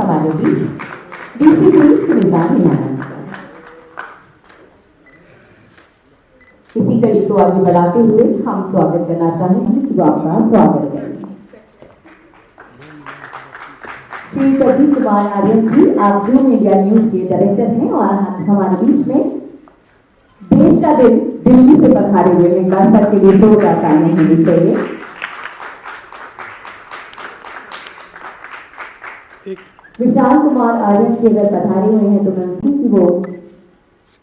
हमारे बीच डीसीपी सुनीता मीना। इसी कड़ी को आगे बढ़ाते हुए हम स्वागत करना चाहेंगे कि वो आपका स्वागत करें। श्री प्रदीप कुमार आर्यन जी, आप जूम इंडिया न्यूज के डायरेक्टर हैं और आज हमारे बीच में देश का दिल दिल्ली से पधारे हुए एक बार सबके लिए जोरदार तालियां होनी चाहिए। विशाल कुमार आर्यन जी अगर पधारे हुए हैं तो मैं कि वो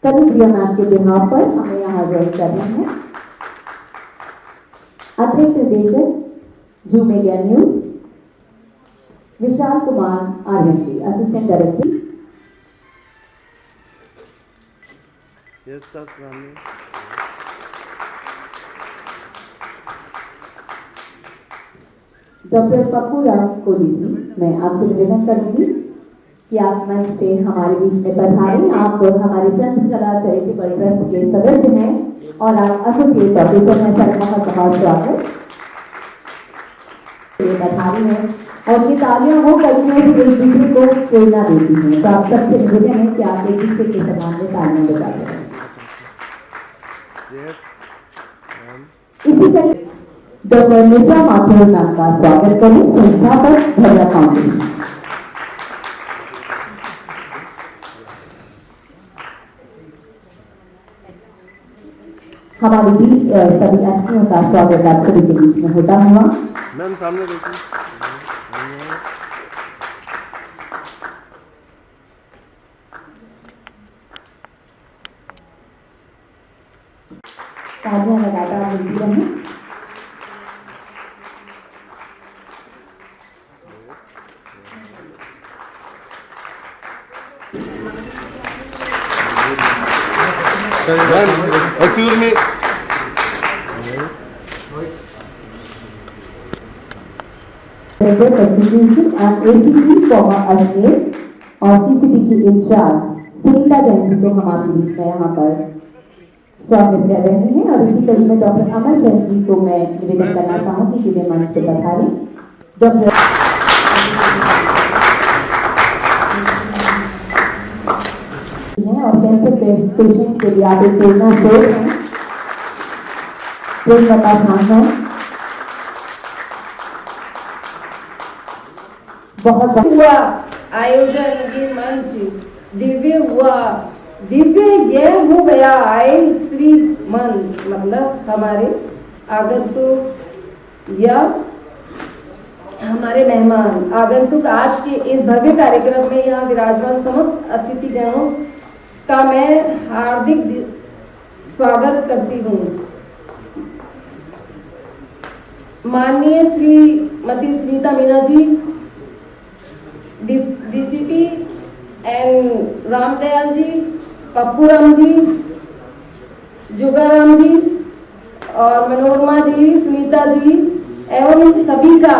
कनुप्रिया मैम के बिहार पर हमें यहाँ ज्वाइन कर रहे हैं। अतिरिक्त निदेशक Zoom India news Vishal Kumar Aryan ji, assistant director. Doctor Pappu Ram Kohli ji, मैं आपसे निवेदन करूंगी कि आप मंच पे हमारे बीच में पधारें। आप हमारे चंद्रकला चैरिटेबल ट्रस्ट के सदस्य हैं और आप एसोसिएट प्रोफेसर हैं। सर बहुत बहुत स्वागत। पधारी हैं और ये तालियां वो कड़ी हैं जो एक दूसरे को प्रेरणा देती हैं, तो आप सबसे निवेदन है कि आप एक दूसरे के सम्मान में तालियां बजाते हैं। इसी तरह डॉक्टर निशा माथुर मैम का स्वागत करें, संस्थापक भैया फाउंडेशन। हमारे बीच सभी अतिथियों का स्वागत आप सभी के बीच में होता हुआ। मैम सामने देखिए। तालियां लगातार मिलती रहें। Excuse me, and ACP Ajmer और CCT की इंचार्ज सुनीता जैन जी को हम आपके बीच में यहाँ पर स्वागत कर रहे हैं। और इसी कड़ी में डॉक्टर अमर जैन जी को मैं निवेदन करना चाहूंगी कि वे मंच पर पधारें। डॉक्टर और कैंसर पेशेंट के लिए आप एक प्रेरणा स्रोत हैं, प्रेरणा का स्थान है। बहुत हुआ आयोजन, ये मंच दिव्य हुआ। दिव्य यह हो गया आए श्री मन, मतलब हमारे आगंतुक या हमारे मेहमान आगंतुक आज के इस भव्य कार्यक्रम में यहाँ विराजमान समस्त अतिथिगणों का मैं हार्दिक स्वागत करती हूँ। माननीय श्रीमती सुनीता मीना जी, डीसीपी एंड रामदयाल जी, पप्पू राम जी, जुगाराम जी और मनोरमा जी, सुनीता जी एवं सभी का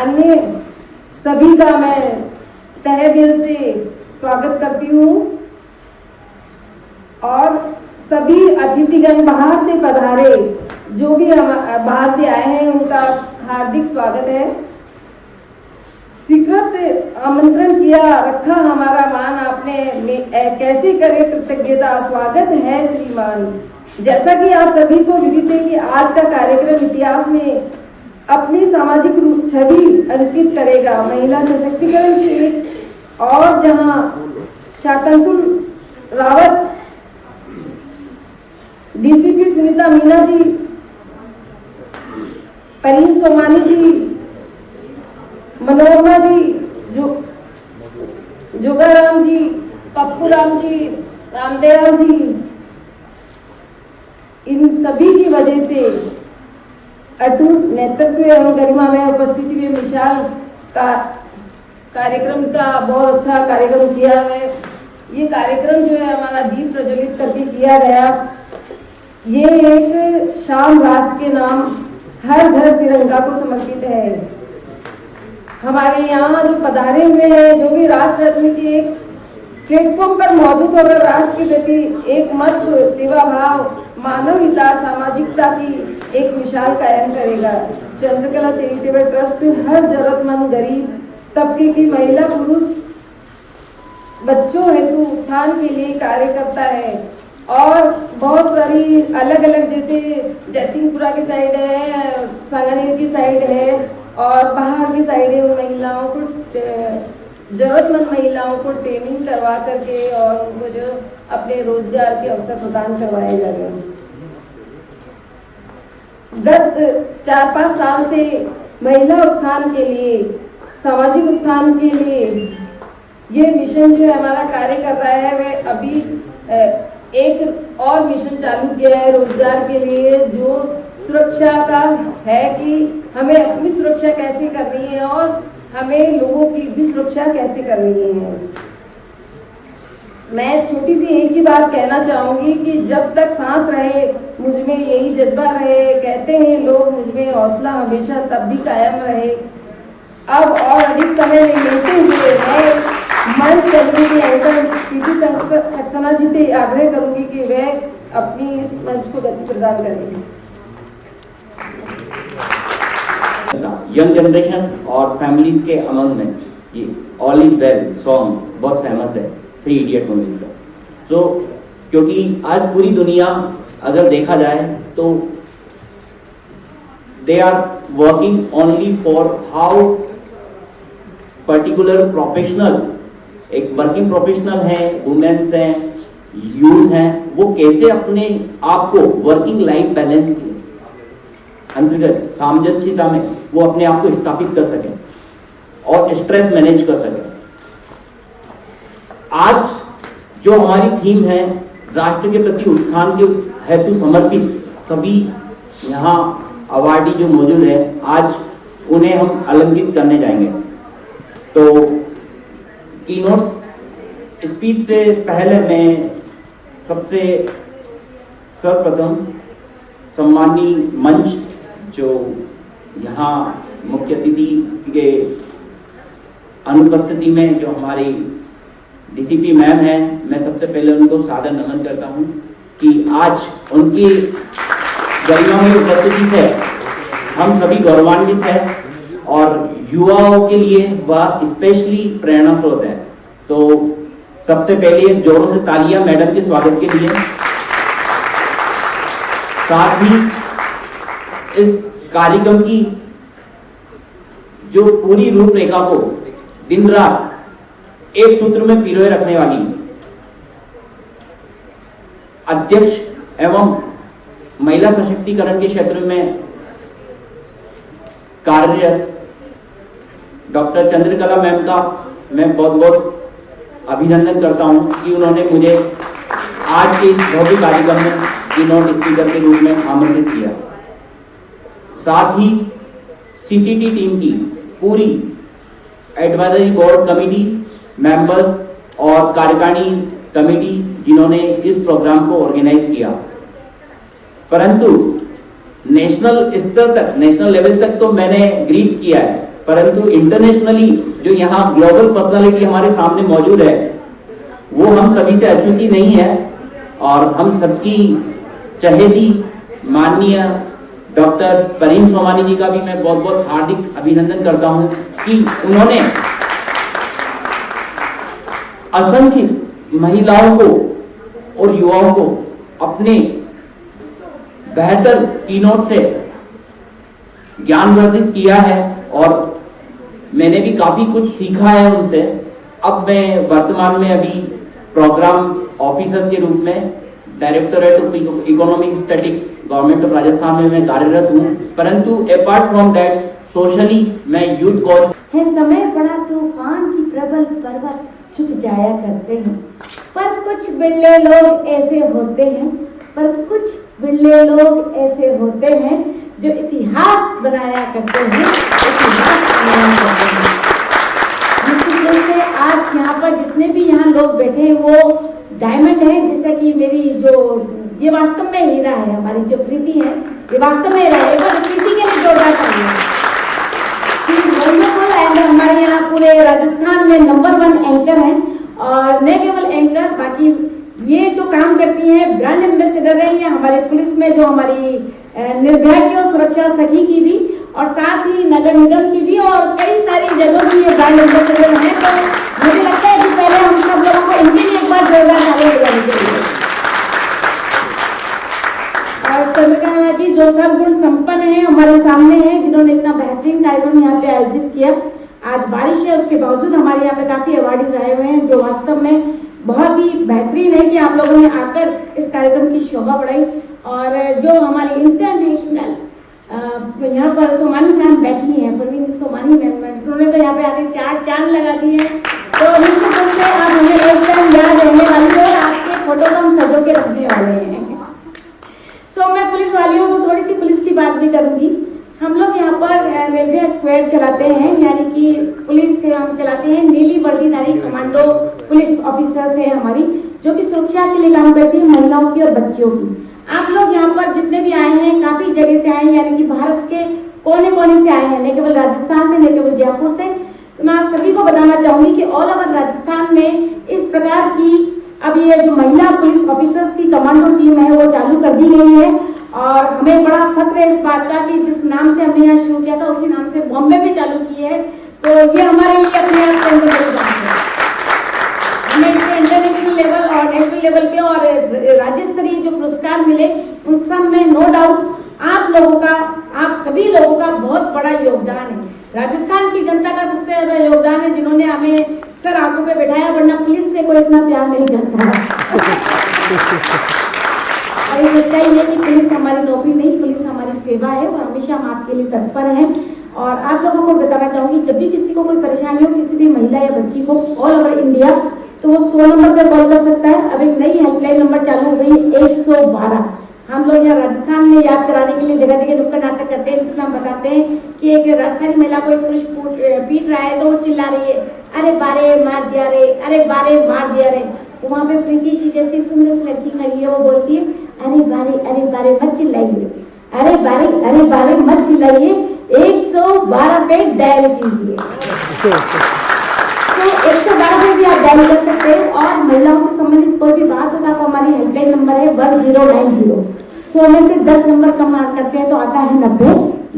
अन्य सभी का मैं तहे दिल से स्वागत करती हूँ। और सभी अतिथिगण बाहर से पधारे, जो भी हम बाहर से आए हैं उनका हार्दिक स्वागत है। स्वीकृत आमंत्रण किया रखा हमारा मान आपने, कैसे करे कृतज्ञता। स्वागत है श्रीमान। जैसा कि आप सभी को विदित है कि आज का कार्यक्रम इतिहास में अपनी सामाजिक रूप छवि अंकित करेगा। महिला सशक्तिकरण की एक और जहां शाकुंतल रावत, डीसीपी सुनीता मीना जी, परीन सोमानी जी, मनोरमा जी, जुगाराम जी, पप्पू राम जी, रामदयाल जी, इन सभी की वजह से अटूट नेतृत्व एवं गरिमा में उपस्थिति में विशाल का कार्यक्रम का बहुत अच्छा कार्यक्रम किया है। ये कार्यक्रम जो है हमारा दीप प्रज्वलित करके किया गया। ये एक शाम राष्ट्र के नाम हर घर तिरंगा को समर्पित है। हमारे यहाँ जो पधारे हुए हैं, जो भी राष्ट्र रत्न के एक प्लेटफॉर्म पर मौजूद होकर राष्ट्र के प्रति एक मत, सेवा भाव, मानव हिता, सामाजिकता की एक मिसाल कायम करेगा। चंद्रकला चैरिटेबल ट्रस्ट हर जरूरतमंद गरीब तबके की महिला पुरुष बच्चों हेतु उत्थान के लिए कार्य करता है और बहुत सारी अलग अलग जैसे जयसिंहपुरा की साइड है, सांगानेर की साइड है और बाहर की साइड है, उन महिलाओं को जरूरतमंद महिलाओं को ट्रेनिंग करवा करके और उनको जो अपने रोजगार के अवसर प्रदान करवाए जा रहे हैं। गत 4-5 साल से महिला उत्थान के लिए, सामाजिक उत्थान के लिए ये मिशन जो है हमारा कार्य कर रहा है। वह अभी एक और मिशन चालू किया है रोजगार के लिए, जो सुरक्षा का है कि हमें अपनी सुरक्षा कैसे करनी है और हमें लोगों की भी सुरक्षा कैसे करनी है। मैं छोटी सी एक ही बात कहना चाहूंगी कि जब तक सांस रहे मुझ में यही जज्बा रहे, कहते हैं लोग, मुझ में हौसला हमेशा तब भी कायम रहे। अब और अधिक समय लेते हुए मैं मंच celebrity anchor PT Saxena ji से आग्रह करूंगी कि वे अपनी इस मंच को गति प्रदान करेंगे। यंग जनरेशन और फैमिलीज के अमंग में ये ऑल इज वेल सॉन्ग बहुत फेमस है, 3 इडियट मूवी का। तो क्योंकि आज पूरी दुनिया अगर देखा जाए तो they are working only for how particular professional, एक वर्किंग प्रोफेशनल है, वुमेन्स हैं, यूथ हैं, वो कैसे अपने आप को वर्किंग लाइफ बैलेंस के अंतर्गत सामंजस्यता में वो अपने आप को स्थापित कर सके और स्ट्रेस मैनेज कर सके। आज जो हमारी थीम है राष्ट्र के प्रति उत्थान के हेतु समर्पित, सभी यहाँ अवार्डी जो मौजूद है आज उन्हें हम अलंकृत करने जाएंगे। तो कीनोट स्पीच से पहले मैं सबसे सर्वप्रथम सम्मानी मंच जो यहाँ मुख्य अतिथि के अनुपस्थिति में जो हमारी डीसीपी मैम है, मैं सबसे पहले उनको सादर नमन करता हूँ कि आज उनकी गरिमा में उपस्थिति से हम सभी गौरवान्वित हैं और युवाओं के लिए वह स्पेशली प्रेरणा स्रोत है। तो सबसे पहले जोरों से तालियां मैडम के स्वागत के लिए। साथ ही इस कार्यक्रम की जो पूरी रूपरेखा को दिन रात एक सूत्र में पिरोए रखने वाली अध्यक्ष एवं महिला सशक्तिकरण के क्षेत्र में कार्यरत डॉक्टर चंद्रकला मैम का मैं बहुत बहुत अभिनंदन करता हूं कि उन्होंने मुझे आज के इस भव्य कार्यक्रम में कीनोट स्पीकर के रूप में आमंत्रित किया। साथ ही सीसीटी टीम की पूरी एडवाइजरी बोर्ड कमेटी मेंबर्स और कार्यकारिणी कमेटी जिन्होंने इस प्रोग्राम को ऑर्गेनाइज किया। परंतु नेशनल स्तर तक, नेशनल लेवल तक तो मैंने ग्रीट किया है, परंतु इंटरनेशनली जो यहाँ ग्लोबल पर्सनालिटी हमारे सामने मौजूद है वो हम सभी से अछूती नहीं है और हम सबकी चहेती माननीय डॉक्टर परीन सोमानी जी का भी मैं बहुत बहुत हार्दिक अभिनंदन करता हूं कि उन्होंने असंख्य महिलाओं को और युवाओं को अपने बेहतर कीनोट से ज्ञानवर्धित किया है और मैंने भी काफी कुछ सीखा है उनसे। अब मैं वर्तमान में अभी प्रोग्राम ऑफिसर के रूप में directorate of economic statics government of Rajasthan में मैं कार्यरत हूँ, परंतु अपार्ट फ्रॉम दैट सोशली मैं यूथ कॉज है। समय बड़ा तूफान की प्रबल पर्वत चुप जाया करते हैं, पर कुछ बिरले लोग ऐसे होते हैं, पर कुछ बिरले लोग ऐसे होते हैं जो इतिहास बनाया करते हैं, इतिहास बनाया करते हैं। निश्चित रूप से आज यहाँ पर जितने भी यहाँ लोग बैठे हैं वो डायमंड है, जैसे कि मेरी जो ये वास्तव में हीरा है, हमारी जो प्रीति है ये वास्तव में हीरा है। एक बार प्रीति के लिए जोरदार तालियां। एंड हमारे यहाँ पूरे राजस्थान में नंबर 1 एंकर हैं और न केवल एंकर, बाकी ये जो काम करती हैं ब्रांड एम्बेसडर है, ये हमारी पुलिस में जो हमारी निर्भया की और सुरक्षा सखी की भी, और साथ ही नगर निगम की भी और कई सारी जगहों की ये ब्रांड एम्बेसडर हैं। तो मुझे लगता है कि पहले हम सब लोगों को इनके लिए एक बार जोरदार तालियां बजानी चाहिए। और चंद्रकला जी जो सर्वगुण संपन्न है हमारे सामने हैं, जिन्होंने इतना बेहतरीन कार्यक्रम यहाँ पे आयोजित किया। आज बारिश है, उसके बावजूद हमारे यहाँ पे काफी अवार्डीज आए हुए हैं, जो वास्तव में बहुत ही बेहतरीन है कि आप लोगों ने आकर इस कार्यक्रम की शोभा बढ़ाई। और जो हमारी इंटरनेशनल यहाँ पर सोमानी मैम बैठी हैं, परवीन सोमानी मैम, उन्होंने तो यहाँ पे आके 4 चांद लगा दिए हैं। तो निश्चित रूप से आप हमें एक टाइम याद रहने वाली है और आपके फोटो को हम सजो के रखने वाले हैं। सो मैं पुलिस वालियों को थोड़ी सी पुलिस की बात भी करूंगी। हम लोग यहाँ पर रेलवे स्क्वाड चलाते हैं, यानी कि पुलिस से हम चलाते हैं। नीली वर्दीधारी कमांडो पुलिस ऑफिसर्स है हमारी, जो कि सुरक्षा के लिए काम करती है, महिलाओं की और बच्चियों की। आप लोग यहाँ पर जितने भी आए हैं काफी जगह से आए हैं, यानी कि भारत के कोने कोने से आए हैं, न केवल राजस्थान से, न केवल जयपुर से। तो मैं आप सभी को बताना चाहूंगी कि ऑल ओवर राजस्थान में इस प्रकार की अब ये जो महिला पुलिस ऑफिसर्स की कमांडो टीम है वो चालू कर दी गई है। और हमें बड़ा फख्र है इस बात का कि जिस नाम से हमने यहाँ शुरू किया था उसी नाम से बॉम्बे में चालू की है। तो ये हमारे लिए अपने आप के अंदर बड़ी बात है। हमें इसके इंटरनेशनल लेवल और नेशनल लेवल पे और राज्य स्तरीय जो पुरस्कार मिले उन सब में नो डाउट आप लोगों का, आप सभी लोगों का बहुत बड़ा योगदान है। राजस्थान की जनता का सबसे ज्यादा योगदान है, जिन्होंने हमें सर आंखों पे बैठाया, वरना पुलिस से कोई इतना प्यार नहीं करता और ये सच्चाई है कि पुलिस हमारी नौकरी नहीं, पुलिस हमारी सेवा है और हमेशा हम आपके लिए तत्पर हैं। और आप लोगों को बताना चाहूंगी, जब भी किसी को कोई परेशानी हो, किसी भी महिला या बच्ची को ऑल ओवर इंडिया, तो वो 100 नंबर पे कॉल कर सकता है। अब एक नई हेल्पलाइन नंबर चालू हो गई 112। हम लोग यहाँ राजस्थान में याद कराने के लिए जगह जगह नुक्कड़ नाटक करते हैं, जिसमें हम बताते हैं कि एक राजस्थानी महिला को एक पुरुष पीट रहा है तो वो चिल्ला रही है, अरे बारे मार दिया रे, अरे बारे मार दिया रे। वहाँ पे प्रीति जी जैसी सुंदर सी लड़की खड़ी है, वो बोलती है, अरे बारे मत चिल्लाइए, अरे बारे मत चिल्लाइए, 112 पे डायल कीजिए। तो 112 पे भी आप डायल कर सकते हैं। और महिलाओं से संबंधित कोई भी बात होता है तो हमारी हेल्पलाइन नंबर है 1090। 100 में से 10 नंबर कम करते हैं तो आता है 90,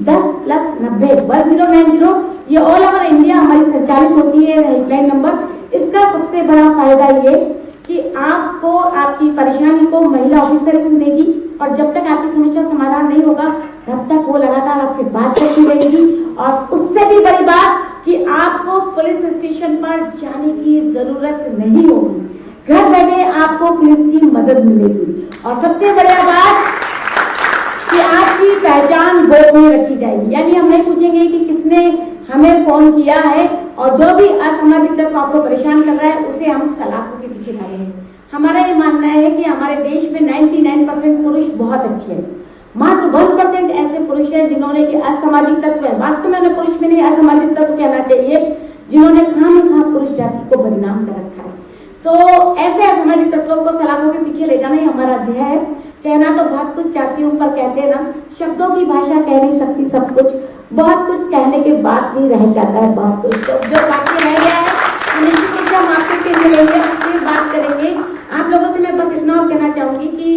10 + 90 1090। ये ऑल ओवर इंडिया हमारी संचालित होती है हेल्पलाइन नंबर। इसका सबसे बड़ा फायदा ये कि आपको आपकी परेशानी को महिला ऑफिसर ही सुनेगी और जब तक आपकी समस्या समाधान नहीं होगा तब तक वो लगातार आपसे बात करती रहेगी। और उससे भी बड़ी बात कि आपको पुलिस स्टेशन पर जाने की जरूरत नहीं होगी, घर बैठे आपको पुलिस की मदद मिलेगी। और सबसे बड़ी बात कि आपकी पहचान गोपनीय रखी जाएगी, यानी हम नहीं पूछेंगे कि किसने हमें फोन किया है, और जो भी असामाजिक तत्व आपको परेशान कर रहा है उसे हम सलाखों के पीछे डालेंगे। हमारा ये मानना है कि हमारे देश में 99% पुरुष बहुत अच्छे हैं, मात्र 1% ऐसे पुरुष हैं जिन्होंने कि असामाजिक तत्व है, वास्तव में उन्हें पुरुष में नहीं असामाजिक तत्व कहना चाहिए, जिन्होंने खामखा पुरुष जाति को बदनाम कर रखा है। तो ऐसे असामाजिक तत्वों को सलाखों के पीछे ले जाना ही हमारा ध्येय है। कहना तो बहुत कुछ चाहती हूँ, पर कहते हैं ना, शब्दों की भाषा कह नहीं सकती सब कुछ, बहुत कुछ कहने के बाद भी रह जाता है बहुत कुछ। तो जो बाकी रह गया है निश्चित रूप से हम आपसे फिर मिलेंगे, फिर बात करेंगे। आप लोगों से मैं बस इतना और कहना चाहूंगी कि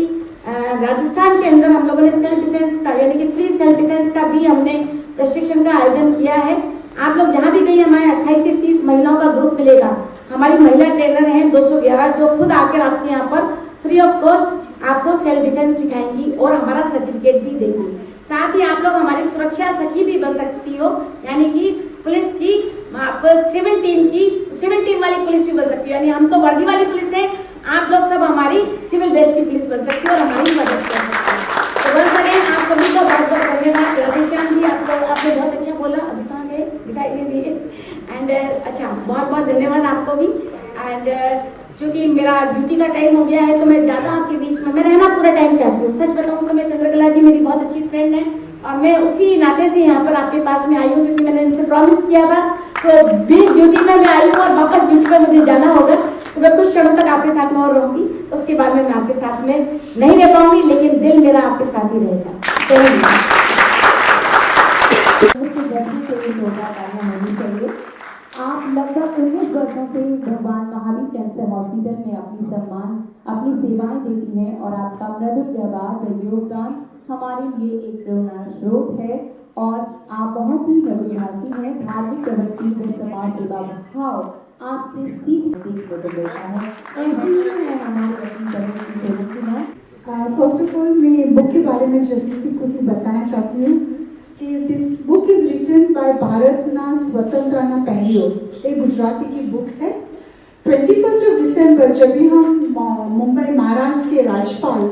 राजस्थान के अंदर हम लोगों ने सेल्फ डिफेंस का, यानी कि फ्री सेल्फ डिफेंस का भी हमने प्रशिक्षण का आयोजन किया है। आप लोग जहाँ भी गई, हमारे 28 से 30 महिलाओं का ग्रुप मिलेगा। हमारी महिला ट्रेनर हैं 211, जो खुद आकर आपके यहाँ पर फ्री ऑफ कॉस्ट आपको सेल्फ डिफेंस सिखाएंगी और हमारा सर्टिफिकेट भी देंगी। साथ ही आप लोग हमारी सुरक्षा सखी भी बन सकती हो, यानी कि पुलिस की आप सिविल टीम वाली पुलिस भी बन सकती हो, यानी हम तो वर्दी वाली पुलिस है, आप लोग सब हमारी सिविल ड्रेस की पुलिस बन सकती हो और हमारी मदद कर सकती हो। तो बस अगेन आप सभी को बहुत बहुत धन्यवाद। राधेश्याम जी आपने बहुत अच्छा बोला, अभी कहाँ गए, दिखाई नहीं दिए। एंड अच्छा, बहुत बहुत धन्यवाद आपको भी। एंड चूंकि मेरा ड्यूटी का टाइम हो गया है तो मैं ज़्यादा आपके बीच में मैं रहना पूरा टाइम चाहती हूँ। सच बताऊँ तो मैं चंद्रकला जी मेरी बहुत अच्छी फ्रेंड है और मैं उसी नाते से यहाँ पर आपके पास में आई हूँ, क्योंकि मैंने इनसे प्रॉमिस किया था। तो 20 ड्यूटी में मैं आई हूँ और वापस ड्यूटी पर मुझे जाना होगा, तो मैं कुछ क्षणों तक आपके साथ में और रहूँगी, उसके बाद में मैं आपके साथ में नहीं रह पाऊंगी, लेकिन दिल मेरा आपके साथ ही रहेगा। आप लगभग 19 वर्षों से भगवान महावीर कैंसर हॉस्पिटल में अपनी सेवाएं देती हैं और आपका मृदुल व्यवहार व योगदान हमारे लिए एक प्रेरणा स्रोत है और आप बहुत ही मधुभाषी हैं। धार्मिक प्रवृत्ति में समाज सेवा भाव आपसे सीखने को मिलता है। ऐसी ही है हमारे अपनी फर्स्ट ऑफ ऑल मैं बुक के बारे में जसनीति को ही बताना चाहती हूँ कि this book is written by भारतना स्वतंत्रना पहलियो, एक गुजराती की बुक है। 21 दिसंबर जब भी हम मुंबई महाराष्ट्र के राज्यपाल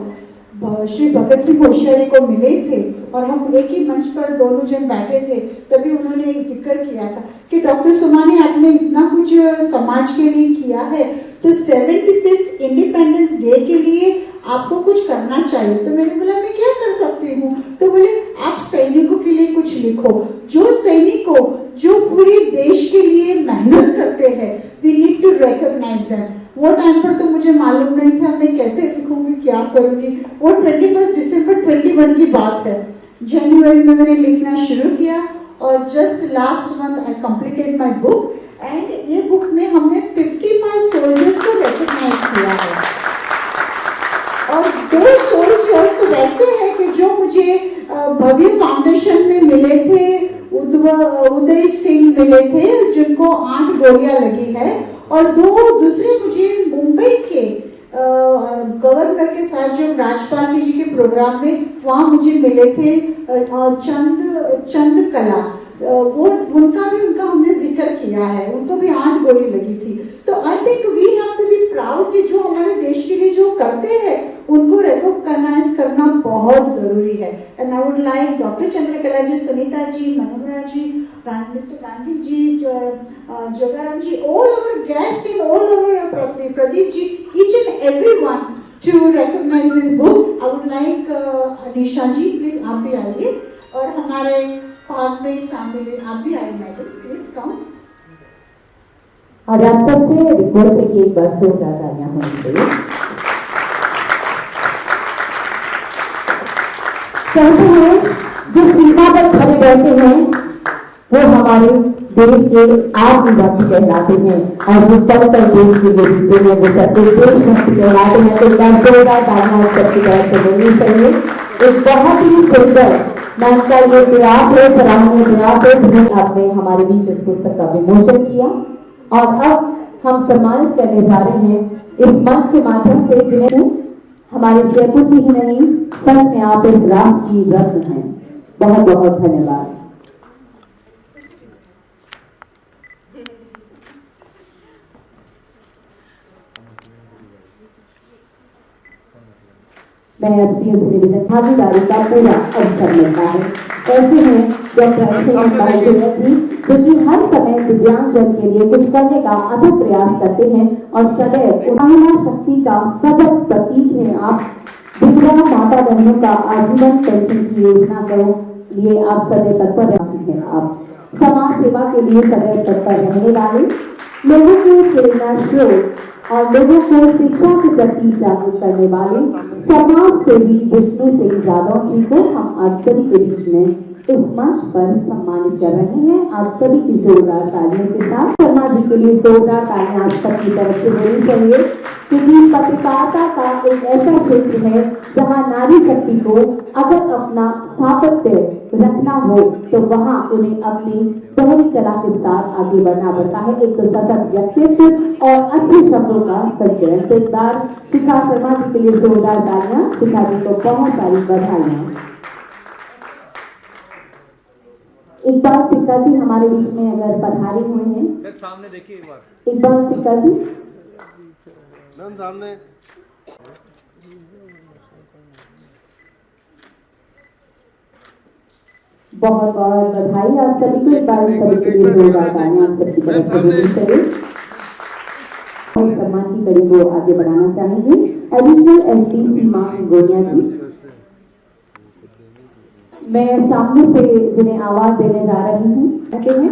श्री भगत सिंह कोश्यारी को मिले थे और हम एक ही मंच पर दोनों जन बैठे थे, तभी उन्होंने एक जिक्र किया था कि डॉक्टर सोमानी आपने इतना कुछ समाज के लिए किया है, तो 75th इंडिपेंडेंस डे के लिए आपको कुछ करना चाहिए। तो मैंने बोला मैं क्या कर सकती हूँ? तो बोले आप सैनिकों के लिए कुछ लिखो, जो सैनिकों जो पूरे देश के लिए मेहनत करते हैं, we need to recognize them. वो टाइम पर तो मुझे मालूम नहीं था मैं कैसे लिखूंगी, क्या करूंगी। वो 21 दिसंबर 21 की बात है। जनवरी में मैंने लिखना शुरू किया और just last month I completed my book and ये बुक में हमने 55 सोल्जर्स को रिकॉग्नाइज किया है। और 2 सोल्जर्स तो वैसे हैं कि जो मुझे भव्य फाउंडेशन में मिले थे, उदय सिंह मिले थे जिनको 8 गोलियां लगी है, और 2 दूसरे मुझे मुंबई के गवर्नर के साथ जो राज्यपाल जी के प्रोग्राम में वहाँ मुझे मिले थे चंद कला, वो उनका हमने जिक्र किया है, उनको भी 8 गोली लगी थी। तो I think we have to be proud कि जो हमारे देश के लिए जो करते हैं उनको रिकॉग्नाइज करना बहुत जरूरी है। And I would like doctor Chandrakala ji, Sunita ji, Manohara ji, mister Gandhi ji, Jogaram ji, all our guests and all our Pradeep ji, each and everyone to recognize this book. I would like Anisha ji please आप भी आइए और हमारे पार्ट में शामिल आप भी आइए मैडम, प्लीज कम। और आप सबसे रिक्वेस्ट है कि एक बार से तालियां होनी चाहिए। कहते हैं जो सीमा पर खड़े रहते हैं वो हमारे देश के आत्मभक्त कहलाते हैं, और जो पल पर देश के लिए जीते हैं वो सच्चे देशभक्त कहलाते हैं। तो जोरदार तालियां सबकी तरफ से बोलनी चाहिए। एक बहुत ही सुंदर मैम का ये प्रयास है, सराहनीय प्रयास है, जिन्हें आपने हमारे बीच इस पुस्तक का विमोचन किया। और अब हम सम्मानित करने जा रहे हैं इस मंच के माध्यम से जिन्हें हमारे जयपुर की ही नहीं, सच में आप इस राष्ट्र की रत्न हैं। बहुत बहुत धन्यवाद। मैं अतिथियों से निवेदन, भागीदारी का पूरा अवसर मिलता है। ऐसे हैं डॉक्टर जी जो कि हर समय दिव्यांगजन के लिए कुछ करने का अथक प्रयास करते हैं और सदैव महिला शक्ति का सजग प्रतीक है। आप विधवा माता बहनों का आजीवन पेंशन की योजना के लिए आप सदैव तत्पर हैं। आप समाज सेवा के लिए सदैव तत्पर रहने वाले, लोगों के प्रेरणा स्रोत और लोगों को शिक्षा के प्रति जागरूक करने वाले समाज सेवी विष्णु सिंह यादव जी को हम आप सभी के बीच में इस मंच पर सम्मानित कर रहे हैं। आप सभी की जोरदार तालियों के साथ शर्मा जी के लिए जोरदार तालियां आप सबकी तरफ से होनी चाहिए, क्योंकि पत्रकारिता का एक ऐसा क्षेत्र है जहां नारी शक्ति को अगर अपना स्थापत्य रखना हो तो वहां उन्हें अपनी दोहरी कला के साथ आगे बढ़ना पड़ता है। एक तो सशक्त व्यक्तित्व और अच्छे शब्दों का संचयन। तो एक बार शिखा शर्मा जी के लिए जोरदार तालियां। शिखा जी को बहुत सारी बधाइयां। एक बार सिक्का जी हमारे बीच में अगर पधारे हुए हैं, सामने देखिए एक बार सिक्का जी मैम सामने। बहुत बहुत बधाई आप सभी को। एक बार सभी के लिए जोरदार तालियां आप सबकी तरफ से होनी चाहिए। और सम्मान की कड़ी को आगे बढ़ाना चाहेंगे एडिशनल एसपी सीमा गोनिया जी। मैं सामने से जिन्हें आवाज देने जा रही हूँ कहते हैं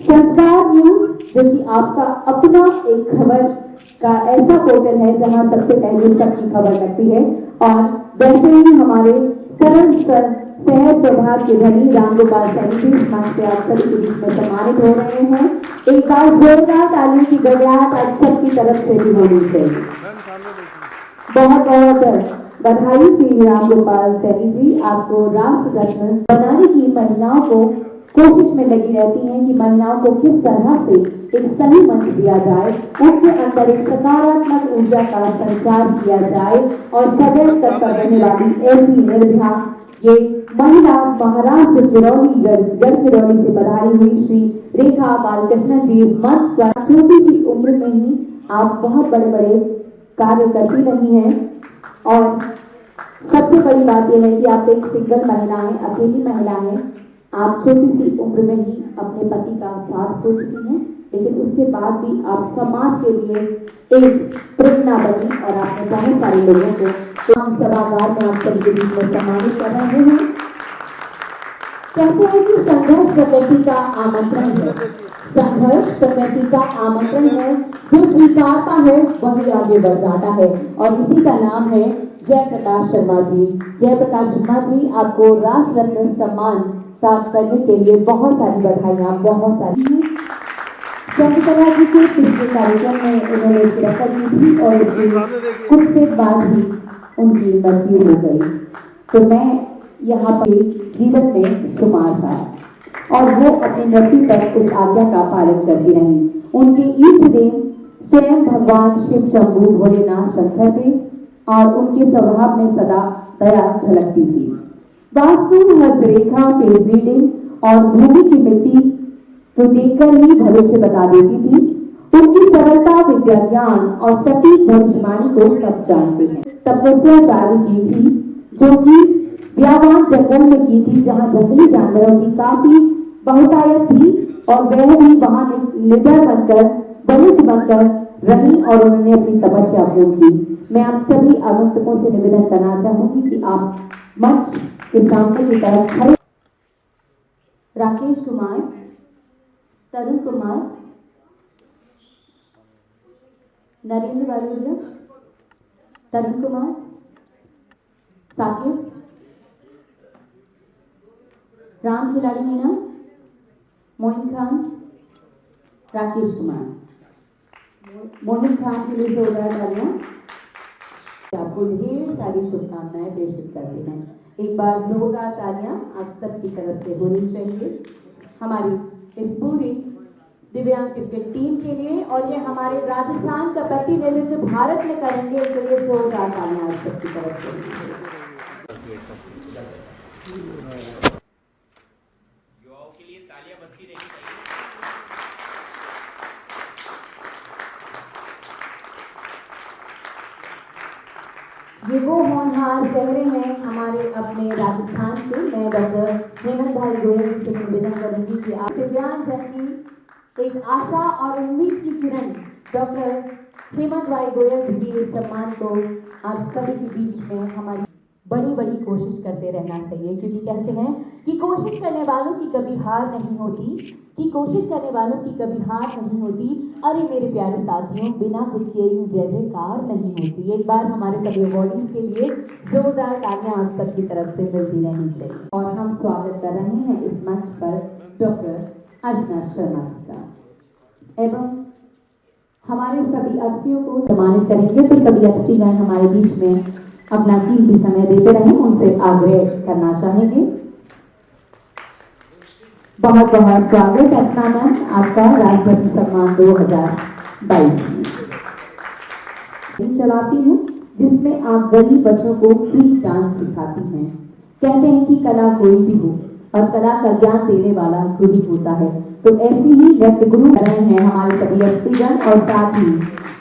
संस्कार न्यूज, जो कि आपका अपना एक खबर का ऐसा पोर्टल है जहां सबसे पहले सबकी खबर लगती है। और वैसे ही हमारे सरल सहज स्वभाव के धनी रामगोपाल सैनी इस मंच पे आप सभी के बीच में सम्मानित हो रहे हैं। एक बार जोरदार तालियों की गड़गड़ाहट आप सबकी तरफ से भी होनी चाहिए। बहुत बहुत बधाई श्री राम गोपाल सैनी जी, आपको राष्ट्र रत्न बनाने की महिलाओं को कोशिश में लगी रहती हैं कि महिलाओं को किस तरह से एक सही मंच दिया जाए, उनके अंदर एक सकारात्मक ऊर्जा का संचार किया जाए और सदैव तत्पर रहने वाली ऐसी निर्भया ये महिला महाराष्ट्र चिरौली गढ़चिरौली से बधाई हुई श्री रेखा बालकृष्णन जी इस मंच पर छोटी सी उम्र में ही आप बहुत बड़े बड़े कार्य करती रही हैं और सबसे बड़ी बात यह है कि आप एक सिंगल महिला हैं, अकेली महिला हैं। आप छोटी सी उम्र में ही अपने पति का साथ खो चुकी हैं, लेकिन उसके बाद भी आप समाज के लिए एक प्रेरणा बनी और आपने बहुत सारे लोगों को हम सभागार में आप सभी के बीच में सम्मानित कर रहे हैं। कहते हैं कि संघर्ष प्रकृति का आमंत्रण है, संघर्ष प्रकृति का आमंत्रण है, जो स्वीकारता है वही आगे बढ़ जाता है और इसी का नाम है जयप्रकाश शर्मा जी। जयप्रकाश शर्मा जी, आपको राष्ट्र रत्न सम्मान प्राप्त करने के लिए बहुत सारी बधाइयाँ, बहुत सारी। चंद्रकला जी के पिछले कार्यक्रम में उन्होंने शिरकत की थी और उसके कुछ देर बाद ही उनकी मृत्यु हो गई, तो मैं यहाँ पर जीवन में शुमार था और वो अपनी मृत्यु तक उस आज्ञा का पालन करती रही। उनके इष्ट देव स्वयं भगवान शिव शंभू भोलेनाथ शंकर थे और उनके स्वभाव में सदा दया झलकती थी। वास्तु, हस्तरेखा, फेस रीडिंग और भूमि की मिट्टी तो देखकर ही भविष्य बता देती थी। उनकी सरलता, विद्या, ज्ञान और सटीक भविष्यवाणी को सब जानते हैं। तपस्या चार्य की थी, जो कि व्यावान जंगल में की थी, जहाँ जंगली जानवरों की काफी बहुतायत थी और वह भी वहां निडर बनकर, बलिष्ठ बनकर रही और उन्होंने अपनी तपस्या पूर्ण की। मैं आप सभी आगंतुकों से निवेदन करना चाहूंगी कि आप मंच के सामने की तरफ खड़े। राकेश कुमार, तरुण कुमार, नरेंद्र वालूरिया, तरुण कुमार, साकिब, राम खिलाड़ी मीना, मोइन खान, राकेश कुमार। मोइन खान के लिए जोरदार तालियां। आपको ढेर सारी शुभकामनाएं प्रेषित करते हैं। एक बार जोरदार तालियां आप सबकी तरफ से होनी चाहिए हमारी इस पूरी दिव्यांग क्रिकेट टीम के लिए, और ये हमारे राजस्थान का प्रतिनिधित्व भारत में करेंगे, उनके लिए जोरदार तालियां आप सबकी तरफ से। युवाओं के लिए तालियां बजती रहनी चाहिए। ये वो होनहार चेहरे हैं हमारे अपने राजस्थान के। मैं डॉक्टर हेमंत भाई गोयल से निवेदन करूंगी कि आप दिव्यांग जन की एक आशा और उम्मीद की किरण डॉक्टर हेमंत भाई गोयल जी के इस सम्मान को आप सभी के बीच में हमारी बड़ी बड़ी कोशिश करते रहना चाहिए, क्योंकि कहते हैं कि कोशिश करने वालों की कभी हार नहीं होती, कि कोशिश करने वालों की कभी हार नहीं होती। अरे मेरे प्यारे साथियों, बिना कुछ किए यूं जय जयकार नहीं होती। एक बार हमारे सभी अवॉर्डीज के लिए जोरदार तालियां आप सबकी तरफ से मिलती रहनी चाहिए। और हम स्वागत कर रहे हैं इस मंच पर डॉक्टर अर्चना शर्मा जी का, एवं हमारे सभी अतिथियों को सम्मानित करेंगे। तो सभी अतिथिगण हमारे बीच में अपना कीमती समय देते रहे, उनसे आग्रह करना चाहेंगे। बहुत बहुत स्वागत अर्चना मैम आपका राष्ट्रपति सम्मान 2022 में चलाती हैं, जिसमें आप गरीब बच्चों को फ्री डांस सिखाती हैं। कहते हैं कि कला कोई भी हो और कला का ज्ञान देने वाला गुरु होता है, तो ऐसी ही नृत्य गुरु रहे हैं हमारे सभी अतिथिगण और साथ ही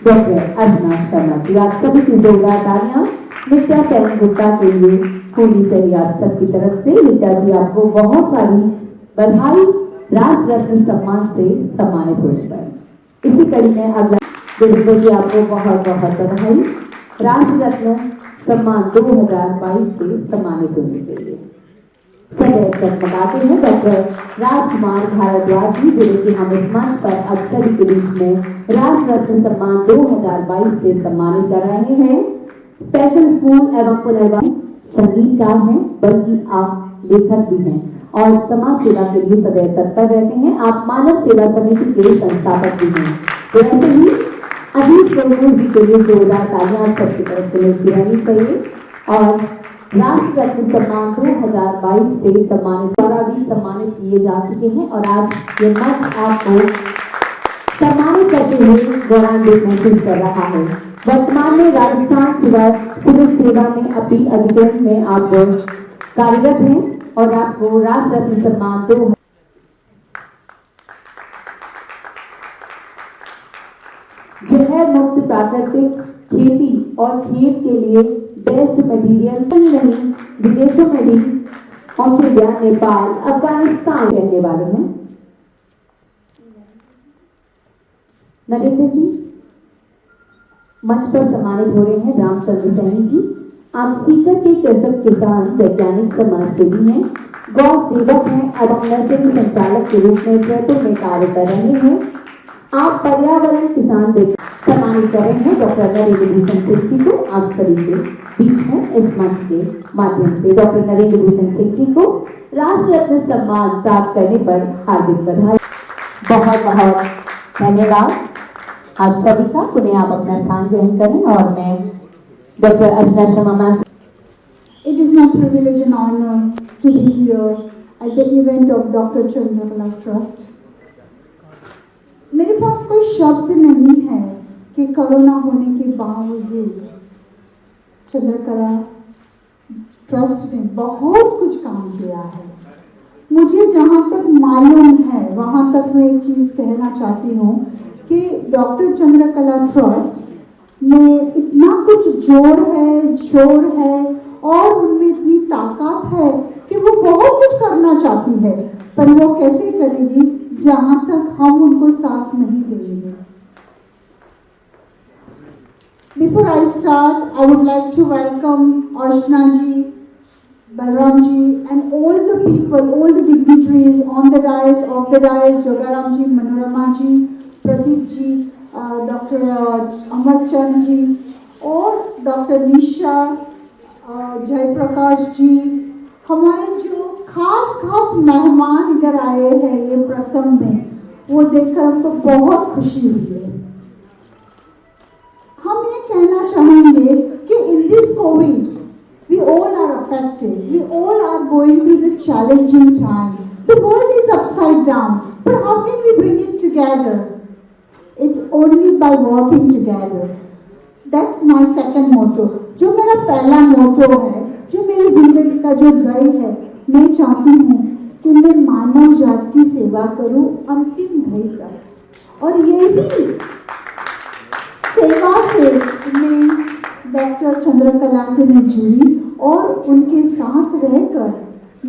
डॉक्टर अर्चना शर्मा जी। आप सभी की जोरदार तालियां नित्या सैन गुप्ता के लिए होनी चाहिए आप सबकी तरफ से। नित्या जी, आपको बहुत सारी बधाई राष्ट्र रत्न सम्मान से सम्मानित होने पर। इसी कड़ी में अगला देवेंद्र जी, आपको बहुत बहुत बधाई राष्ट्र रत्न सम्मान 2022 से सम्मानित होने के लिए। सदैव चमकाते हैं डॉक्टर राजकुमार भारद्वाज जी, जिन्हें कि हम इस मंच पर अब सभी के बीच में राष्ट्र रत्न सम्मान 2022 से सम्मानित कर रहे हैं। स्पेशल स्कूल एवं पुनर्वास संगीतकार हैं, बल्कि आप लेखक भी हैं और समाज सेवा के लिए सदैव तत्पर रहते हैं। आप मानव सेवा समिति के संस्थापक भी हैं। तो ऐसे ही अजीत प्रभु जी के लिए जोरदार तालियां आप सबकी तरफ से मिलती रहनी चाहिए। और राष्ट्र रत्न सम्मान 2022 से सम्मानित द्वारा भी सम्मानित किए जा चुके हैं और आज ये मंच आपको सम्मानित करते हुए गौरवान्वित महसूस कर रहा है। वर्तमान में राजस्थान सिविल सेवा में अपील अधिकरण में आप कार्यरत हैं और आपको राष्ट्र रत्न सम्मान 2 जहर मुक्त प्राकृतिक खेती और खेत के लिए बेस्ट मटेरियल नहीं विदेशों में भी ऑस्ट्रेलिया, नेपाल, अफगानिस्तान रहने वाले हैं। नरेंद्र जी मंच पर सम्मानित हो रहे हैं। रामचंद्र सैनी जी, आप सीकर के कृषक किसान वैज्ञानिक समाज सेवी हैं, गौ सेवक हैं एवं नर्सरी संचालक के रूप में जयपुर में कार्य कर रहे हैं। आप पर्यावरण किसान सम्मानित कर रहे हैं डॉक्टर नरेंद्र भूषण सिंह जी को। आप सभी के बीच में इस मंच के माध्यम से डॉक्टर नरेंद्र भूषण सिंह जी को राष्ट्र रत्न सम्मान प्राप्त करने पर हार्दिक बधाई। बहुत बहुत धन्यवाद आप सभी का। पुनः आप अपना स्थान ग्रहण करें और मैं doctor Archana Sharma ma'am. It is my privilege and honor to be here at the event of Dr. Chandrakala Trust. मेरे पास कोई शब्द नहीं है कि कोरोना होने के बावजूद चंद्रकला ट्रस्ट ने बहुत कुछ काम किया है। मुझे जहाँ तक मालूम है वहाँ तक मैं एक चीज़ कहना चाहती हूँ कि डॉक्टर चंद्रकला ट्रस्ट में इतना कुछ जोर है, शोर है और उनमें इतनी ताकत है कि वो बहुत कुछ करना चाहती है, पर वो कैसे करेगी जहाँ तक हम उनको साथ नहीं देंगे। Before I start, I would like to welcome Archana ji, Balram ji, and all the people, all the dignitaries on the dais, off the dais, Jogaram ji, Manorama ji, Pradeep ji, Dr. Amar Chand ji, और Dr. Nisha, जय प्रकाश जी, हमारे जो खास मेहमान इधर आए हैं ये प्रसंग में, वो देखकर हमको बहुत खुशी हुई है। हम ये कहना चाहेंगे कि in this Covid we all are affected, we all are going through the challenging time. The world is upside down, but how can we bring it together? It's only by working together. That's my second motto. जो मेरा पहला मोटो है, जो मेरी जिंदगी का जो ध्येय है, मैं चाहती हूँ कि मैं मानव जात की सेवा करूँ अंतिम ध्येय तक। और यही सेवा से मैं डॉक्टर चंद्रकला से मैं जुड़ी और उनके साथ रहकर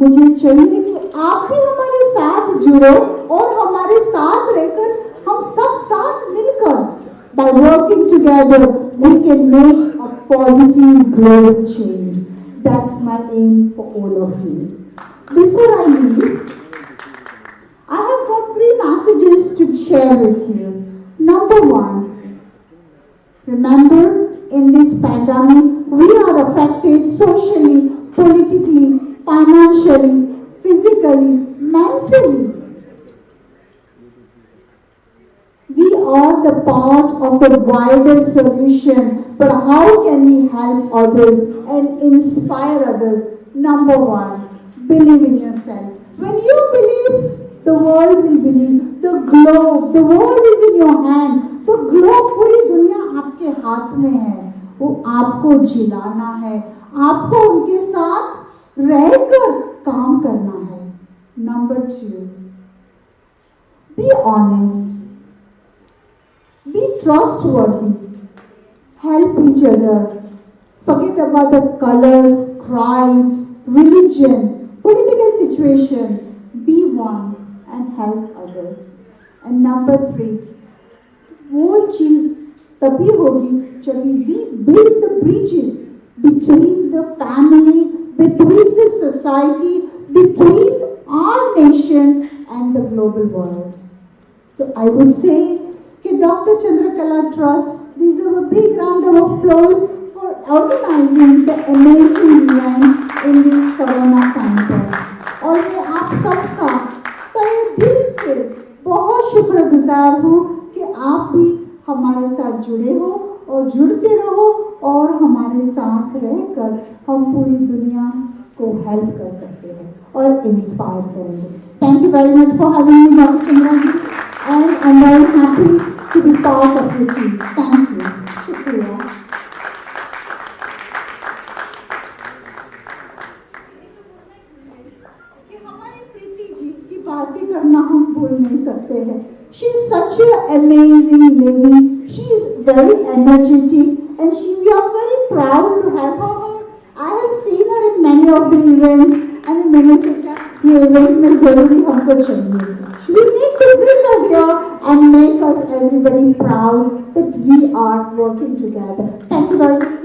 मुझे चाहिए कि आप भी हमारे साथ जुड़ो और हमारे साथ रहकर हम सब साथ मिलकर by working together we can make a positive global change. That's my aim for all of you. Before I leave, I have got 3 messages to share with you. Number 1, remember in this pandemic we are affected socially, politically, financially, physically, mentally. We are the part of the wider solution, but how can we help others and inspire others? Number 1, believe in yourself. When you believe, the world will believe. The globe, the world is in your hand. The globe, पूरी दुनिया आपके हाथ में है। वो आपको जिलाना है, आपको उनके साथ रहकर काम करना है। Number 2, be honest. Be trustworthy. Help each other. Forget about the colors, creed, religion, political situation. Be one and help others. And number 3, वो चीज तभी होगी जब we build the bridges between the family, between the society, between our nation and the global world. So I would say कि Dr. Chandrakala Trust deserve a big round of applause for organizing the amazing event in this Corona time पर। और मैं आप सबका तहे दिल से बहुत शुक्रगुजार हूँ कि आप भी हमारे साथ जुड़े हो और जुड़ते रहो और हमारे साथ रहकर हम पूरी दुनिया को हेल्प कर सकते हैं और इंस्पायर करेंगे। Thank you very much for having me doctor Chandra ji, and I am very happy to be part of your team. Thank you, शुक्रिया। हमारी प्रीति जी की बातें करना हम भूल नहीं सकते हैं। She is such an amazing lady. She is very energetic and we are very proud to have her. I have seen her in many of the events and मैंने सोचा ये event में जरूरी हमको चाहिए. We need to bring her here and make us everybody proud that we are working together. Thank you very much.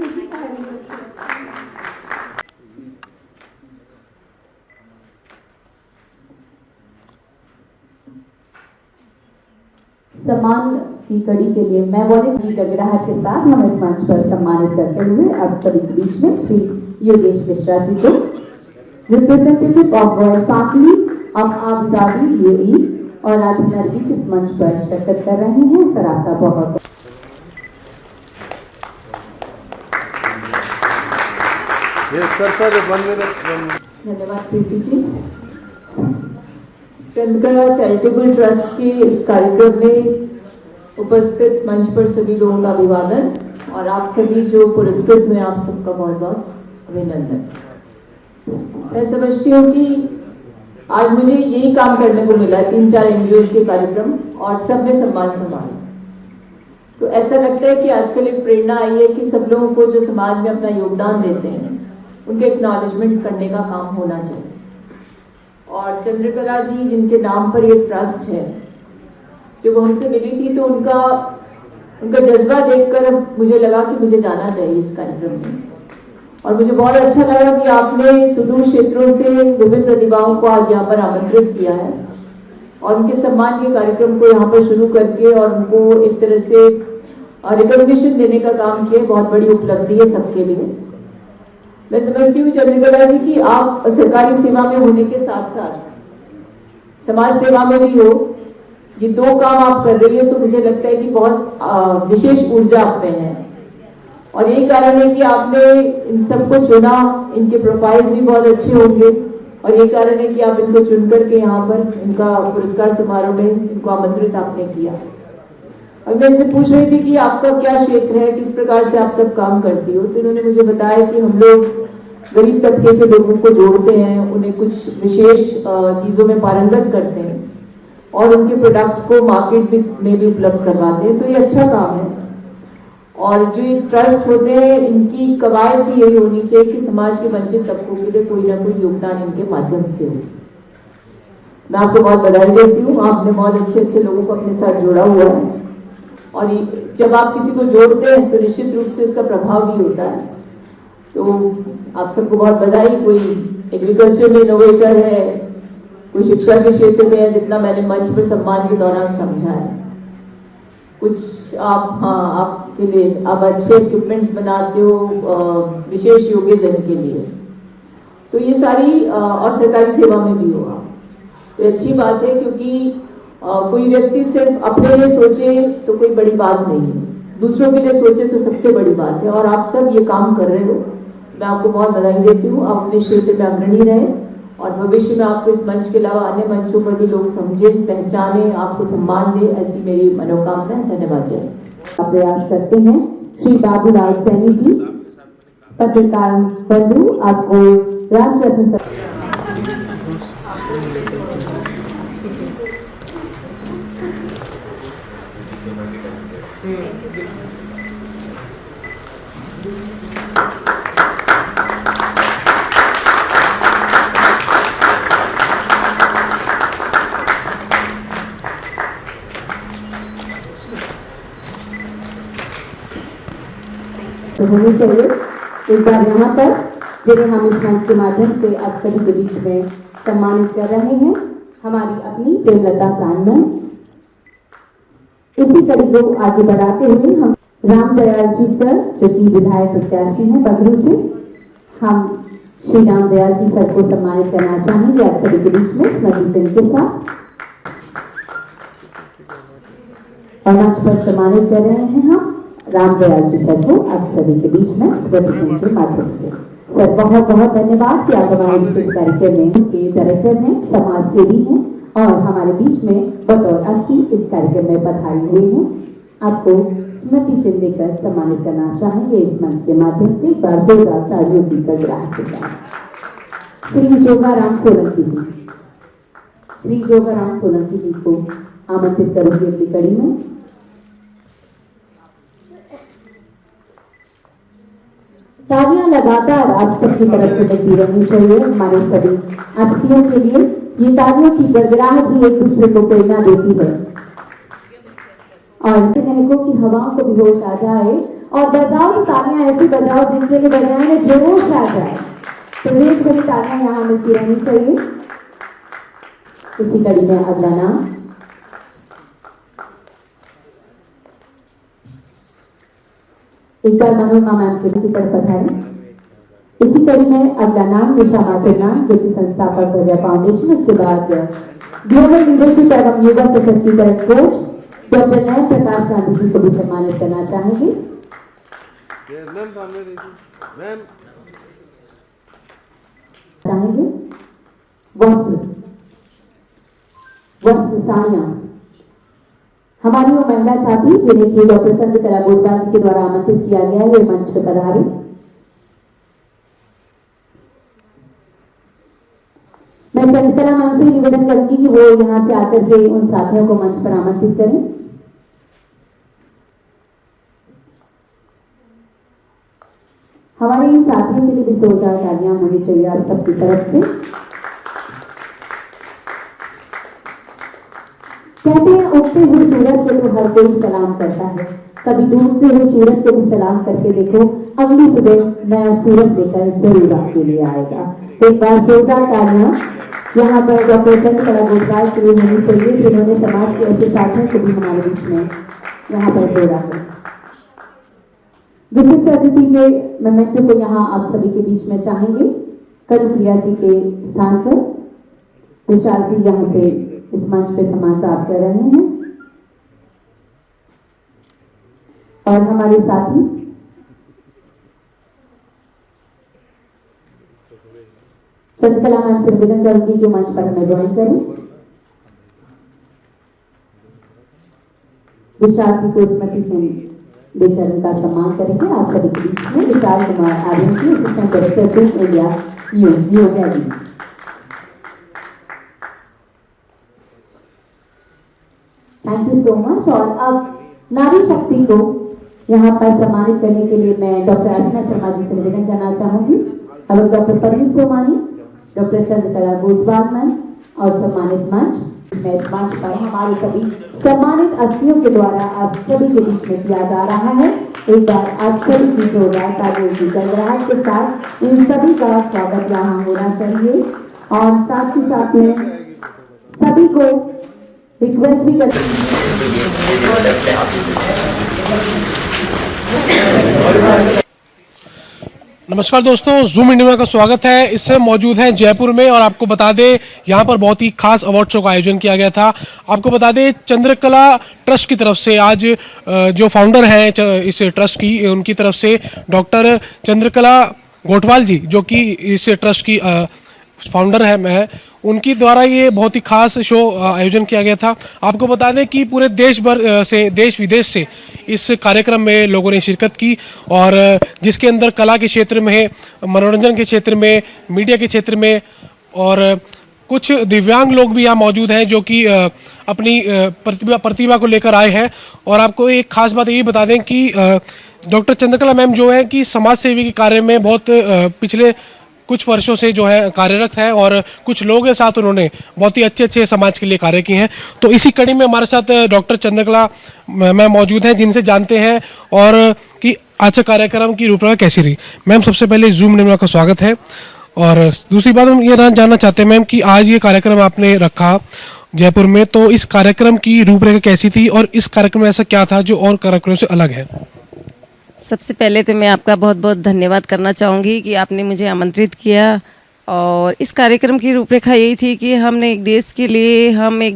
सम्मान की कड़ी के लिए मैं वॉलेट की गगड़ाहट के साथ हम इस मंच पर सम्मानित करते हुए अब सभी के बीच में श्री योगेश मिश्रा जी को, representative of royal family of Abu Dhabi UAE, और आज हमारे बीच इस मंच पर शिरकत कर रहे हैं। सर आपका बहुत धन्यवाद प्रीति जी। चंद्रकला चैरिटेबल ट्रस्ट के इस कार्यक्रम में उपस्थित मंच पर सभी लोगों का अभिवादन, और आप सभी जो पुरस्कृत हुए आप सबका बहुत बहुत अभिनंदन। मैं समझती हूँ कि आज मुझे यही काम करने को मिला, 3-4 एनजीओ के कार्यक्रम और सब में सम्मान सम्मान। तो ऐसा लगता है कि आजकल एक प्रेरणा आई है कि सब लोगों को जो समाज में अपना योगदान देते हैं उनके एक्नॉलेजमेंट करने का काम होना चाहिए। और चंद्रकला जी जिनके नाम पर ये ट्रस्ट है, जब हमसे मिली थी तो उनका जज्बा देखकर मुझे लगा कि मुझे जाना चाहिए इस कार्यक्रम में, और मुझे बहुत अच्छा लगा कि आपने सुदूर क्षेत्रों से विभिन्न प्रतिभाओं को आज यहाँ पर आमंत्रित किया है और उनके सम्मान के कार्यक्रम को यहाँ पर शुरू करके और उनको एक तरह से रिकॉग्निशन देने का काम किया। बहुत बड़ी उपलब्धि है सबके लिए। मैं समझती हूँ चंद्रकला जी कि आप सरकारी सेवा में होने के साथ साथ समाज सेवा में भी हो, ये 2 काम आप कर रही है, तो मुझे लगता है कि बहुत विशेष ऊर्जा आप में है। और यही कारण है कि आपने इन सबको चुना, इनके प्रोफाइल्स भी बहुत अच्छे होंगे, और यही कारण है कि आप इनको चुन करके यहाँ पर इनका पुरस्कार समारोह में इनको आमंत्रित आपने किया। और मैं इनसे पूछ रही थी कि आपका क्या क्षेत्र है, किस प्रकार से आप सब काम करती हो, तो इन्होंने मुझे बताया कि हम लोग गरीब तबके के लोगों को जोड़ते हैं, उन्हें कुछ विशेष चीज़ों में पारंगत करते हैं और उनके प्रोडक्ट्स को मार्केट में भी उपलब्ध करवाते हैं। तो ये अच्छा काम है। और जो ये ट्रस्ट होते हैं, इनकी कवायद भी यही होनी चाहिए कि समाज के वंचित तबकों के लिए कोई ना कोई योगदान इनके माध्यम से हो। मैं आपको बहुत बधाई देती हूँ, आपने बहुत अच्छे लोगों को अपने साथ जोड़ा हुआ है, और जब आप किसी को जोड़ते हैं तो निश्चित रूप से उसका प्रभाव भी होता है। तो आप सबको बहुत बधाई। कोई एग्रीकल्चर में इनोवेटर है, कोई शिक्षा के क्षेत्र में है, जितना मैंने मंच पर सम्मान के दौरान समझा है। कुछ आपके लिए आप अच्छे इक्विपमेंट्स बनाते हो विशेष योग्यजन के लिए, तो ये सारी और सरकारी सेवा में भी हो आप, तो अच्छी बात है। क्योंकि कोई व्यक्ति सिर्फ अपने लिए सोचे तो कोई बड़ी बात नहीं है, दूसरों के लिए सोचे तो सबसे बड़ी बात है, और आप सब ये काम कर रहे हो। मैं आपको बहुत बधाई देती हूँ। आप अपने क्षेत्र में अग्रणी रहे और भविष्य में आपको इस मंच के अलावा अन्य मंचों पर भी लोग समझें, पहचाने, आपको सम्मान दे, ऐसी मेरी मनोकामना है। धन्यवाद। जय। प्रयास करते हैं श्री बाबूलाल सैनी जी, पत्रकार बंधु, आपको राष्ट्र रत्न होनी चाहिए। एक बार यहाँ पर जिन्हें हम इस मंच के माध्यम से आप सभी के बीच में सम्मानित कर रहे हैं, हमारी अपनी प्रेमलता सानमन। इसी कड़ी को आगे बढ़ाते हुए हम रामदयाल जी सर, जो कि विधायक प्रत्याशी हैं बगरू से, हम श्री रामदयाल जी सर को सम्मानित करना चाहेंगे आप सभी के बीच में स्मृति चिन्ह के साथ, और मंच पर सम्मानित कर रहे हैं हम रामदयाल जी सर को आप सभी के बीच में स्मृति चिन्ह के माध्यम से। सर बहुत बहुत धन्यवाद कि आप हमारे बीच इस कार्यक्रम में इसके डायरेक्टर हैं, समाज सेवी हैं और हमारे बीच में बतौर अतिथि इस कार्यक्रम में पधारे हुए हैं। आपको स्मृति चिन्ह देकर सम्मानित करना चाहेंगे इस मंच के माध्यम से। एक बार जोरदार तालियों की गड़गड़ाहट के साथ श्री जोगाराम सोलंकी जी, श्री जोगाराम सोलंकी जी को आमंत्रित करूंगी अगली कड़ी में। तालियां लगातार आप सबकी तरफ से मिलती रहनी चाहिए हमारे सभी अतिथियों के लिए। ये तालियों की गड़गड़ाहट ही एक दूसरे को प्रेरणा देती है और महकों की हवाओं को भी होश आ जाए। और बजाओ तो तालियां ऐसी बजाओ जिनके लिए बजाने में जोश आ जाए। तो देश भरी तालियां यहाँ मिलती रहनी चाहिए। इसी कड़ी में अगला नाम एक बार मनोरमा मैम के लिए पधारें। इसी कड़ी में अगला नाम निशा माथुरनाथ जो कि संस्थापक भव्या फाउंडेशन, उसके बाद ग्लोबल लीडरशिप एवं युवा सशक्तिकरण कोच डॉक्टर नयन प्रकाश गांधी जी को भी सम्मानित करना चाहेंगे। मैम सामने देखिए मैम। चाहेंगे वस्त्र साड़ियां हमारी वो महिला साथी जिन्हें कि डॉक्टर चंद्रकला गोटवाल जी के द्वारा आमंत्रित किया गया है, वे मंच पर पधारे। मैं चंद्रकला मैम से निवेदन करूंगी कि वो यहाँ से आकर के उन साथियों को मंच पर आमंत्रित करें। हमारे इन साथियों के लिए भी जोरदार तालियां होनी चाहिए आप सबकी तरफ से। कहते हैं उगते हुए सूरज को तो हर कोई सलाम करता है, कभी डूबते हुए सूरज को भी सलाम करके देखो, अगली सुबह नया सूरज लेकर जरूर आपके लिए आएगा। तो एक बार जोरदार तालियां यहाँ पर डॉक्टर चंद्रकला गोटवाल के लिए होनी चाहिए जिन्होंने समाज के ऐसे साथियों को भी हमारे बीच में यहाँ पर जोड़ा है। विशिष्ट अतिथि के मोमेंटो को यहाँ आप सभी के बीच में चाहेंगे। करुप्रिया जी के स्थान पर विशाल जी यहाँ से इस मंच पे सम्मान प्राप्त कर रहे हैं और हमारे साथी चंद्रकला मैम से निवेदन करूंगी कि मंच पर हमें ज्वाइन करें। विशाल जी को स्मृति चिन्ह देकर उनका सम्मान करेंगे आप सभी के बीच में। Vishal Kumar Aryan ji, assistant director Zoom India news, new Delhi. Thank you so much. और अब नारी शक्ति को यहाँ पर सम्मानित करने के लिए मैं डॉक्टर अर्चना शर्मा जी से निवेदन करना चाहूंगी। अब doctor Parveen Somani, doctor Chandrakala Gotwal ma'am और सम्मानित मंच में इस मंच पर हमारे सभी सम्मानित अतिथियों के द्वारा आप सभी के बीच में किया जा रहा है। एक बार आप सभी की जोरदार तालियों की गड़गड़ाहट के साथ इन सभी का स्वागत यहाँ होना चाहिए। और साथ ही साथ में सभी को रिक्वेस्ट भी करती नमस्कार दोस्तों, जूम इंडिया का स्वागत है। इससे मौजूद है जयपुर में और आपको बता दें यहाँ पर बहुत ही खास अवार्ड शो का आयोजन किया गया था। आपको बता दें चंद्रकला ट्रस्ट की तरफ से आज जो फाउंडर हैं इस ट्रस्ट की, उनकी तरफ से डॉक्टर चंद्रकला गोटवाल जी जो कि इस ट्रस्ट की फाउंडर है, उनकी द्वारा ये बहुत ही खास शो आयोजन किया गया था। आपको बता दें कि पूरे देश भर से, देश विदेश से इस कार्यक्रम में लोगों ने शिरकत की और जिसके अंदर कला के क्षेत्र में, मनोरंजन के क्षेत्र में, मीडिया के क्षेत्र में और कुछ दिव्यांग लोग भी यहाँ मौजूद हैं जो कि अपनी प्रतिभा को लेकर आए हैं। और आपको एक खास बात ये बता दें कि डॉक्टर चंद्रकला मैम जो है कि समाज सेवी के कार्य में बहुत पिछले कुछ वर्षों से जो है कार्यरत है और कुछ लोगों के साथ उन्होंने बहुत ही अच्छे समाज के लिए कार्य किए हैं। तो इसी कड़ी में हमारे साथ डॉक्टर चंद्रकला मैम मौजूद हैं जिनसे जानते हैं और कि आज का कार्यक्रम की रूपरेखा कैसी रही। मैम सबसे पहले जूम इंडिया का स्वागत है और दूसरी बात हम ये जानना चाहते हैं मैम कि आज ये कार्यक्रम आपने रखा जयपुर में, तो इस कार्यक्रम की रूपरेखा कैसी थी और इस कार्यक्रम में ऐसा क्या था जो और कार्यक्रमों से अलग है। सबसे पहले तो मैं आपका बहुत बहुत धन्यवाद करना चाहूँगी कि आपने मुझे आमंत्रित किया। और इस कार्यक्रम की रूपरेखा यही थी कि हम एक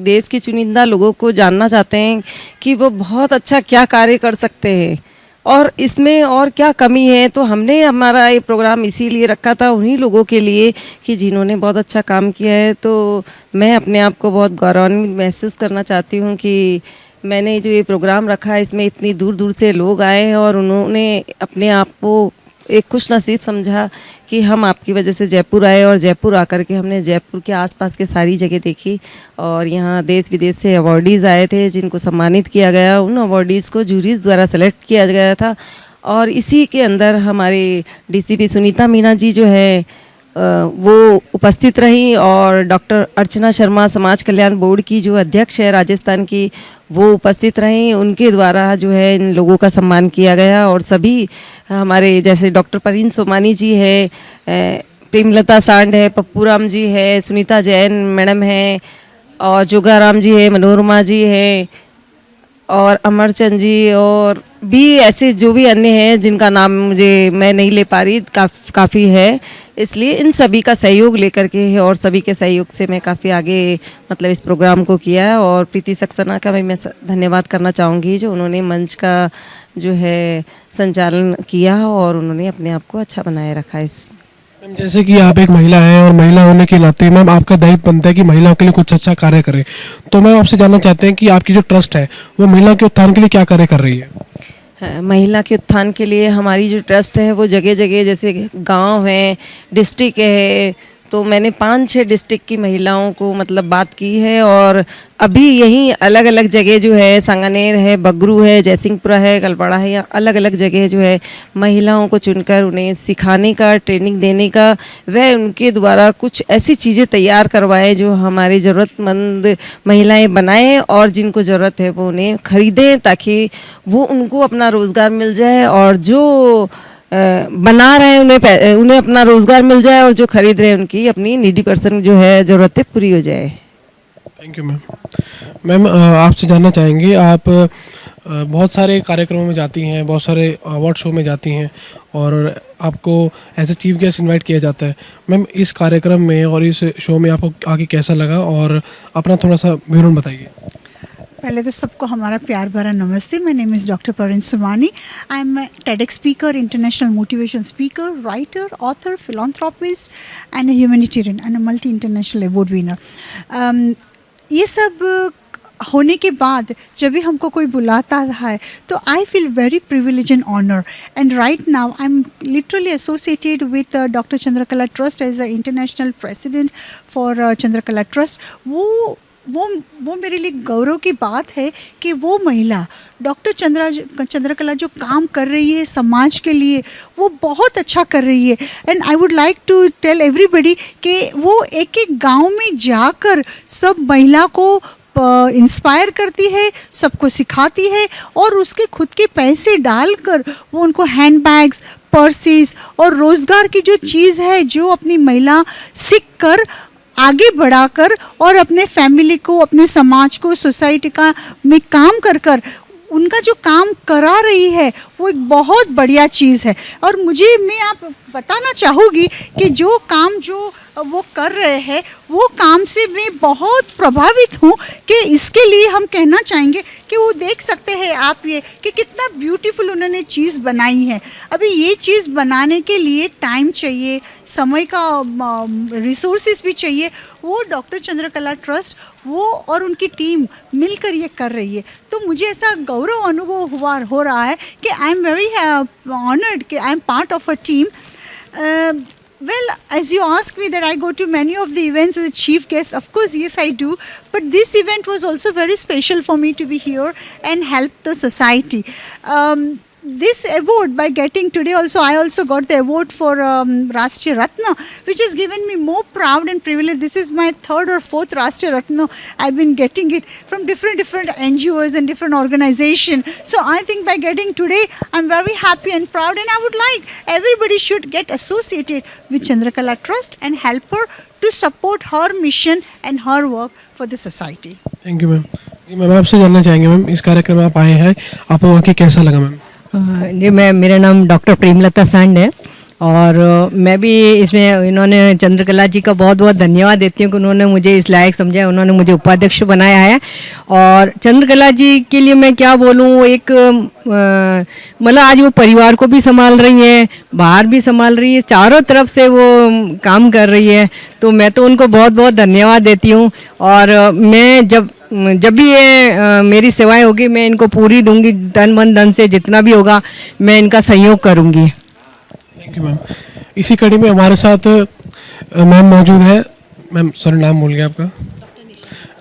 देश के चुनिंदा लोगों को जानना चाहते हैं कि वो बहुत अच्छा क्या कार्य कर सकते हैं और इसमें और क्या कमी है। तो हमने हमारा ये प्रोग्राम इसीलिए रखा था उन्हीं लोगों के लिए कि जिन्होंने बहुत अच्छा काम किया है। तो मैं अपने आप को बहुत गौरवान्वित महसूस करना चाहती हूँ कि मैंने जो ये प्रोग्राम रखा है इसमें इतनी दूर दूर से लोग आए हैं और उन्होंने अपने आप को एक खुश नसीब समझा कि हम आपकी वजह से जयपुर आए और जयपुर आकर के हमने जयपुर के आसपास के सारी जगह देखी और यहाँ देश विदेश से अवॉर्डीज़ आए थे जिनको सम्मानित किया गया। उन अवॉर्डीज़ को जूरीज़ द्वारा सेलेक्ट किया गया था और इसी के अंदर हमारे डीसीपी सुनीता मीना जी जो है वो उपस्थित रहीं और डॉक्टर अर्चना शर्मा समाज कल्याण बोर्ड की जो अध्यक्ष है राजस्थान की वो उपस्थित रहीं। उनके द्वारा जो है इन लोगों का सम्मान किया गया और सभी हमारे जैसे डॉक्टर परवीन सोमानी जी है, प्रेमलता सांड है, पप्पू राम जी है, सुनीता जैन मैडम है और जोगाराम जी है, मनोरमा जी है और अमरचंद जी और भी ऐसे जो भी अन्य हैं जिनका नाम मैं नहीं ले पा रही, काफ़ी है। इसलिए इन सभी का सहयोग लेकर के और सभी के सहयोग से मैं काफ़ी आगे मतलब इस प्रोग्राम को किया है और प्रीति सक्सेना का भी मैं धन्यवाद करना चाहूँगी जो उन्होंने मंच का जो है संचालन किया और उन्होंने अपने आप को अच्छा बनाए रखा इस। मैम जैसे कि आप एक महिला हैं और महिला होने के नाते मैम आपका दायित्व बनता है कि महिलाओं के लिए कुछ अच्छा कार्य करें। तो मैम आपसे जानना चाहते हैं कि आपकी जो ट्रस्ट है वो महिलाओं के उत्थान के लिए क्या कार्य कर रही है? महिला के उत्थान के लिए हमारी जो ट्रस्ट है वो जगह जगह जैसे गांव है, डिस्ट्रिक्ट है, तो मैंने 5-6 डिस्ट्रिक्ट की महिलाओं को मतलब बात की है और अभी यहीं अलग अलग जगह जो है सांगानेर है, बगरू है, जयसिंहपुरा है, कलपाड़ा है, या अलग अलग जगह जो है महिलाओं को चुनकर उन्हें सिखाने का, ट्रेनिंग देने का, वह उनके द्वारा कुछ ऐसी चीज़ें तैयार करवाएं जो हमारी ज़रूरतमंद महिलाएं बनाएं और जिनको ज़रूरत है वो उन्हें ख़रीदें ताकि वो उनको अपना रोज़गार मिल जाए और जो बना रहे हैं उन्हें अपना रोज़गार मिल जाए और जो खरीद रहे हैं उनकी अपनी नीडी पर्सन जो है ज़रूरतें पूरी हो जाए। Thank you ma'am. मैम आपसे जानना चाहेंगे आप बहुत सारे कार्यक्रमों में जाती हैं, बहुत सारे अवार्ड शो में जाती हैं और आपको as a chief guest invite किया जाता है। मैम इस कार्यक्रम में और इस शो में आपको आगे कैसा लगा और अपना थोड़ा सा विवरण बताइए। पहले तो सबको हमारा प्यार भरा नमस्ते। My name is doctor Parveen Somani. I am TEDx speaker, international motivation speaker, writer, author, philanthropist and humanitarian and multi international award winner. ये सब होने के बाद जब भी हमको कोई बुलाता है तो I feel very privilege and honour and right now I am literally associated with doctor Chandrakala trust as a international president for Chandrakala trust. वो मेरे लिए गौरव की बात है कि वो महिला डॉक्टर चंद्रकला जो काम कर रही है समाज के लिए वो बहुत अच्छा कर रही है। And I would like to tell everybody कि वो एक एक गांव में जाकर सब महिला को इंस्पायर करती है, सबको सिखाती है और उसके खुद के पैसे डालकर वो उनको हैंड बैग्स, पर्सेस और रोज़गार की जो चीज़ है जो अपनी महिला सीख कर आगे बढ़ाकर और अपने फैमिली को, अपने समाज को, सोसाइटी का में काम कर उनका जो काम करा रही है वो एक बहुत बढ़िया चीज़ है। और मैं आप बताना चाहूँगी कि जो काम जो वो कर रहे हैं वो काम से मैं बहुत प्रभावित हूँ कि इसके लिए हम कहना चाहेंगे कि वो देख सकते हैं आप ये कि कितना ब्यूटीफुल उन्होंने चीज़ बनाई है। अभी ये चीज़ बनाने के लिए टाइम चाहिए, समय का रिसोर्सेज भी चाहिए। वो डॉक्टर चंद्रकला ट्रस्ट वो और उनकी टीम मिलकर ये कर रही है। तो मुझे ऐसा गौरव अनुभव हो रहा है कि आई एम वेरी ऑनर्ड कि I am part of a team. Well, as you ask me that I go to many of the events as a chief guest, of course, yes, I do. But this event was also very special for me to be here and help the society. This award by getting today also, I also got the award for Rashtriya Ratna, which has given me more proud and privilege. This is my 3rd or 4th Rashtriya Ratna. I've been getting it from different NGOs and different organizations. So I think by getting today, I'm very happy and proud, and I would like everybody should get associated with Chandrakala Trust and help her to support her mission and her work for the society. Thank you ma'am. जी ma'am आपसे जानना चाहेंगे ma'am इस कार्यक्रम में आप आए हैं, आपको आके कैसा लगा मैम? जी मेरा नाम डॉक्टर प्रेमलता सांड है और मैं भी इसमें इन्होंने चंद्रकला जी का बहुत बहुत धन्यवाद देती हूँ कि उन्होंने मुझे इस लायक समझा, उन्होंने मुझे उपाध्यक्ष बनाया है। और चंद्रकला जी के लिए मैं क्या बोलूँ, वो एक मतलब आज वो परिवार को भी संभाल रही है, बाहर भी संभाल रही है, चारों तरफ से वो काम कर रही है। तो मैं तो उनको बहुत बहुत धन्यवाद देती हूँ। और मैं जब भी ये मेरी सेवाएं होगी मैं इनको पूरी दूंगी, तन मन धन से जितना भी होगा मैं इनका सहयोग करूंगी। Thank you ma'am. इसी कड़ी में हमारे साथ मैम मौजूद है। मैम सर नाम भूल गया आपका।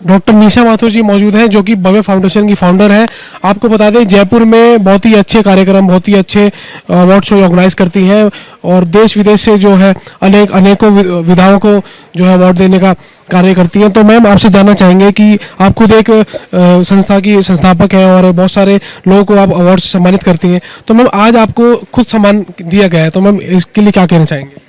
डॉक्टर निशा माथुर जी मौजूद हैं, जो कि भव्य फाउंडेशन की फाउंडर है। आपको बता दें जयपुर में बहुत ही अच्छे कार्यक्रम, बहुत ही अच्छे अवार्ड शो ऑर्गेनाइज करती हैं और देश विदेश से जो है अनेकों विधाओं को जो है अवार्ड देने का कार्य करती हैं। तो मैम आपसे जानना चाहेंगे कि आप खुद एक संस्था की संस्थापक हैं और बहुत सारे लोगों को आप अवार्ड से सम्मानित करती हैं। तो मैम आज आपको खुद सम्मान दिया गया है, तो मैम इसके लिए क्या कहना चाहेंगे?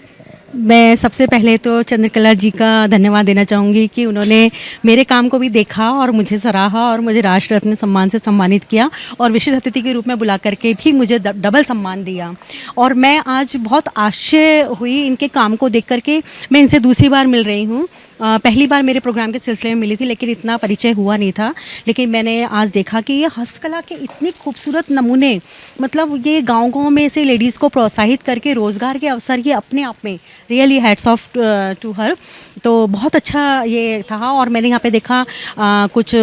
मैं सबसे पहले तो चंद्रकला जी का धन्यवाद देना चाहूँगी कि उन्होंने मेरे काम को भी देखा और मुझे सराहा और मुझे राष्ट्र रत्न सम्मान से सम्मानित किया और विशेष अतिथि के रूप में बुला करके भी मुझे डबल सम्मान दिया। और मैं आज बहुत आश्चर्य हुई इनके काम को देख करके। मैं इनसे दूसरी बार मिल रही हूँ। पहली बार मेरे प्रोग्राम के सिलसिले में मिली थी, लेकिन इतना परिचय हुआ नहीं था। लेकिन मैंने आज देखा कि ये हस्तकला के इतने खूबसूरत नमूने, मतलब ये गांव-गांव में से लेडीज़ को प्रोत्साहित करके रोज़गार के अवसर ये अपने आप में really hats off to her. तो बहुत अच्छा ये था। और मैंने यहाँ पे देखा कुछ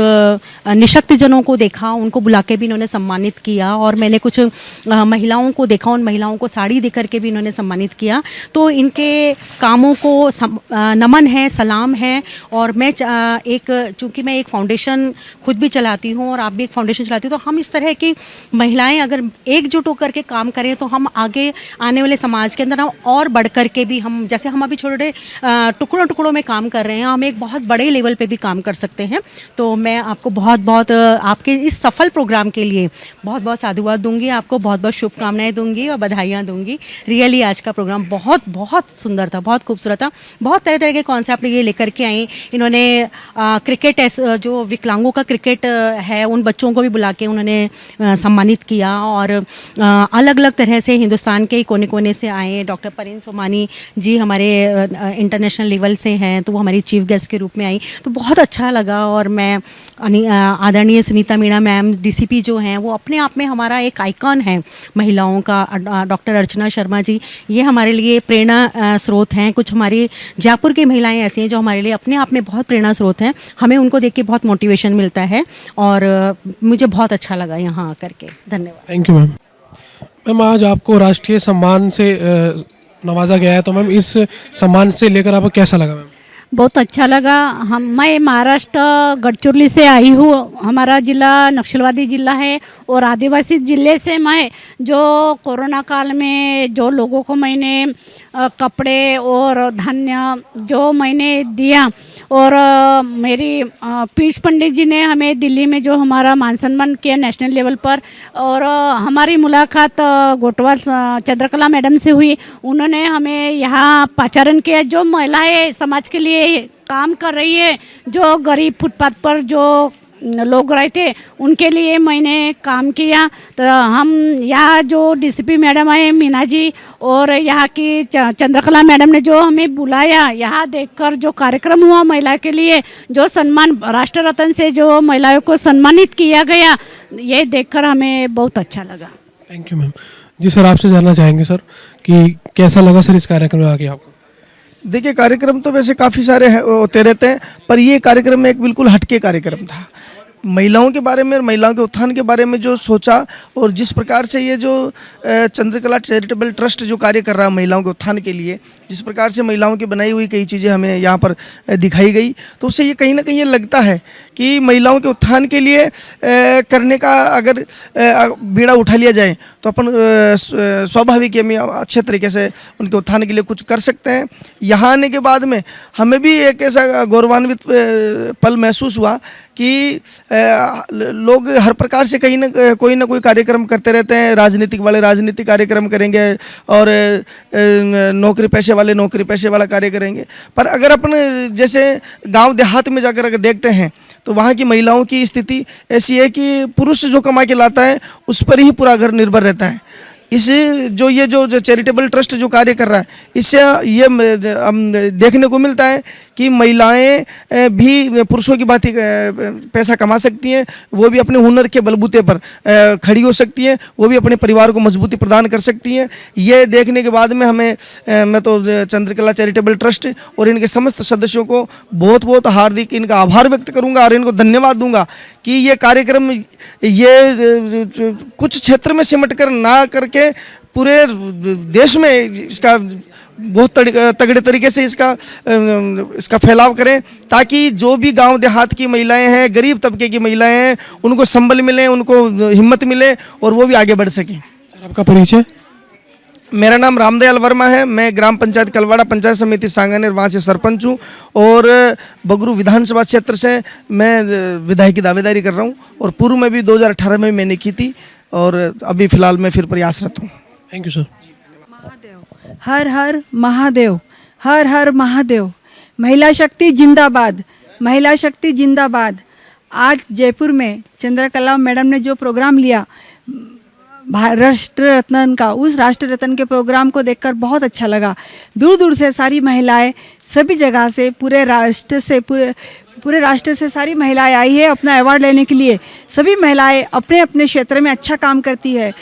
निशक्त जनों को देखा, उनको बुला के भी इन्होंने सम्मानित किया। और मैंने कुछ महिलाओं को देखा, उन महिलाओं को साड़ी दे करके भी इन्होंने सम्मानित किया। तो इनके कामों को नमन है, सलाम है। और मैं चूँकि मैं एक फाउंडेशन खुद भी चलाती हूँ और आप भी एक फाउंडेशन चलाती हो, तो हम इस तरह की महिलाएं अगर एकजुट होकर के काम करें तो हम आगे आने वाले समाज के अंदर हम और बढ़ कर के भी, हम जैसे हम अभी छोटे टुकड़ों टुकड़ों में काम कर रहे हैं, हम एक बहुत बड़े लेवल पे भी काम कर सकते हैं। तो मैं आपको बहुत बहुत आपके इस सफल प्रोग्राम के लिए बहुत बहुत साधुवाद दूंगी, आपको बहुत बहुत शुभकामनाएं दूंगी और बधाइयाँ दूंगी। रियली आज का प्रोग्राम बहुत बहुत सुंदर था, बहुत खूबसूरत था। बहुत तरह तरह के कॉन्सेप्ट ये लेकर के आई। इन्होंने क्रिकेट जो विकलांगों का क्रिकेट है, उन बच्चों को भी बुला के उन्होंने सम्मानित किया। और अलग अलग तरह से हिंदुस्तान के कोने कोने से आए। डॉक्टर परेन सोमानी जी हमारे इंटरनेशनल लेवल से हैं, तो वो हमारी चीफ गेस्ट के रूप में आई, तो बहुत अच्छा लगा। और मैं आदरणीय सुनीता मीणा मैम डीसीपी जो हैं, वो अपने आप में हमारा एक आइकॉन है महिलाओं का। डॉक्टर अर्चना शर्मा जी, ये हमारे लिए प्रेरणा स्रोत हैं। कुछ हमारी जयपुर की महिलाएं ऐसी हैं जो हमारे लिए अपने आप में बहुत प्रेरणा स्रोत हैं। हमें उनको देख के बहुत मोटिवेशन मिलता है और मुझे बहुत अच्छा लगा यहाँ आकर के। धन्यवाद। Thank you ma'am. मैम आज आपको राष्ट्रीय सम्मान से नवाजा गया है, तो मैम इस सम्मान से लेकर आपको कैसा लगा मैम? बहुत अच्छा लगा। मैं महाराष्ट्र गढ़चिरौली से आई हूँ। हमारा ज़िला नक्सलवादी ज़िला है और आदिवासी ज़िले से मैं जो कोरोना काल में जो लोगों को मैंने कपड़े और धान्य जो मैंने दिया, और मेरी पीयूष पंडित जी ने हमें दिल्ली में जो हमारा मान सम्मान किया नेशनल लेवल पर, और हमारी मुलाकात गोटवाल चंद्रकला मैडम से हुई। उन्होंने हमें यहाँ पाचारण किया। जो महिलाएं समाज के लिए काम कर रही है, जो गरीब फुटपाथ पर जो लोग रहते, उनके लिए मैंने काम किया। तो हम यहाँ जो डीसीपी मैडम है मीना जी और यहाँ की चंद्रकला मैडम ने जो हमें बुलाया, यहाँ देखकर जो कार्यक्रम हुआ महिला के लिए, जो सम्मान राष्ट्र रत्न से जो महिलाओं को सम्मानित किया गया, ये देखकर हमें बहुत अच्छा लगा। Thank you ma'am. जी सर, आपसे जानना चाहेंगे सर कि कैसा लगा सर इस कार्यक्रम में आके आपको? देखिए, कार्यक्रम तो वैसे काफ़ी सारे होते रहते हैं, पर ये कार्यक्रम में एक बिल्कुल हटके कार्यक्रम था। महिलाओं के बारे में और महिलाओं के उत्थान के बारे में जो सोचा, और जिस प्रकार से ये जो चंद्रकला चैरिटेबल ट्रस्ट जो कार्य कर रहा है महिलाओं के उत्थान के लिए, जिस प्रकार से महिलाओं की बनाई हुई कई चीज़ें हमें यहाँ पर दिखाई गई, तो उससे ये कहीं ना कहीं ये लगता है कि महिलाओं के उत्थान के लिए करने का अगर बीड़ा उठा लिया जाए तो अपन स्वाभाविक हम अच्छे तरीके से उनके उत्थान के लिए कुछ कर सकते हैं। यहाँ आने के बाद में हमें भी एक ऐसा गौरवान्वित पल महसूस हुआ कि लोग हर प्रकार से कहीं ना कोई कार्यक्रम करते रहते हैं। राजनीतिक वाले राजनीतिक कार्यक्रम करेंगे और नौकरी पेशे वाले नौकरी पेशे वाला कार्य करेंगे, पर अगर अपन जैसे गांव देहात में जाकर अगर देखते हैं तो वहाँ की महिलाओं की स्थिति ऐसी है कि पुरुष जो कमा के लाता है उस पर ही पूरा घर निर्भर रहता है। इस जो चैरिटेबल ट्रस्ट जो कार्य कर रहा है, इससे ये हम देखने को मिलता है कि महिलाएं भी पुरुषों की भांति पैसा कमा सकती हैं, वो भी अपने हुनर के बलबूते पर खड़ी हो सकती हैं, वो भी अपने परिवार को मजबूती प्रदान कर सकती हैं। ये देखने के बाद में मैं तो चंद्रकला चैरिटेबल ट्रस्ट और इनके समस्त सदस्यों को बहुत बहुत हार्दिक इनका आभार व्यक्त करूंगा और इनको धन्यवाद दूंगा कि ये कार्यक्रम ये कुछ क्षेत्र में सिमट कर ना करके पूरे देश में इसका बहुत तगड़े तरीके से इसका फैलाव करें, ताकि जो भी गांव देहात की महिलाएं हैं, गरीब तबके की महिलाएं हैं, उनको संबल मिले, उनको हिम्मत मिले और वो भी आगे बढ़ सकें। आपका परिचय? मेरा नाम रामदयाल वर्मा है। मैं ग्राम पंचायत कलवाड़ा पंचायत समिति सांगानेर वहाँ से सरपंच हूँ और बगरू विधानसभा क्षेत्र से मैं विधायक की दावेदारी कर रहा हूँ और पूर्व में भी 2018 में मैंने की थी और अभी फिलहाल मैं फिर प्रयासरत हूँ। Thank you sir. हर हर महादेव, हर हर महादेव। महिला शक्ति जिंदाबाद, महिला शक्ति जिंदाबाद। आज जयपुर में चंद्रकला मैडम ने जो प्रोग्राम लिया राष्ट्र रत्न का, उस राष्ट्र रत्न के प्रोग्राम को देखकर बहुत अच्छा लगा। दूर दूर से सारी महिलाएं, सभी जगह से, पूरे राष्ट्र से सारी महिलाएं आई है अपना अवार्ड लेने के लिए। सभी महिलाएं अपने अपने क्षेत्र में अच्छा काम करती है,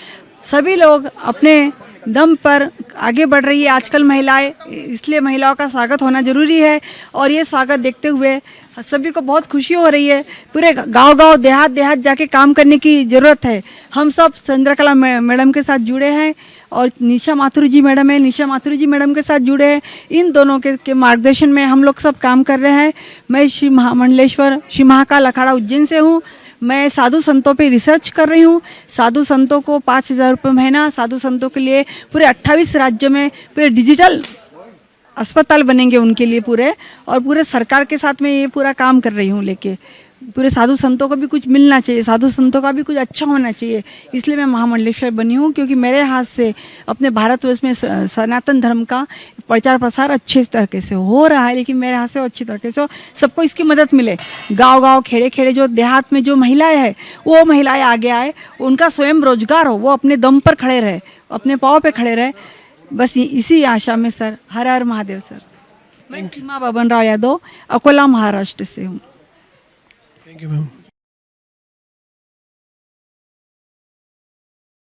सभी लोग अपने दम पर आगे बढ़ रही है आजकल महिलाएं, इसलिए महिलाओं का स्वागत होना ज़रूरी है और ये स्वागत देखते हुए सभी को बहुत खुशी हो रही है। पूरे गांव-गांव, देहात जाके काम करने की ज़रूरत है। हम सब चंद्रकला मैडम के साथ जुड़े हैं और निशा माथुर जी मैडम है, निशा माथुर जी मैडम के साथ जुड़े हैं। इन दोनों के मार्गदर्शन में हम लोग सब काम कर रहे हैं। मैं श्री महामंडलेश्वर श्री महाकाल अखाड़ा उज्जैन से हूँ। मैं साधु संतों पे रिसर्च कर रही हूँ। साधु संतों को 5,000 रुपये महीना, साधु संतों के लिए पूरे 28 राज्यों में पूरे डिजिटल अस्पताल बनेंगे उनके लिए पूरे, और पूरे सरकार के साथ मैं ये पूरा काम कर रही हूँ लेके। पूरे साधु संतों को भी कुछ मिलना चाहिए, साधु संतों का भी कुछ अच्छा होना चाहिए, इसलिए मैं महामंडलेश्वर बनी हूँ। क्योंकि मेरे हाथ से अपने भारतवर्ष में सनातन धर्म का प्रचार प्रसार अच्छे तरीके से हो रहा है, लेकिन मेरे हाथ से अच्छी तरीके से सबको इसकी मदद मिले। गांव-गांव, खेड़े-खेड़े जो देहात में जो महिलाएं हैं, वो महिलाएं आगे आए, उनका स्वयं रोजगार हो, वो अपने दम पर खड़े रहे, अपने पाँव पे खड़े रहे। बस इसी आशा में सर, हर हर महादेव सर। मैं सीमा बबन राव यादव अकोला महाराष्ट्र से हूँ। Thank you ma'am.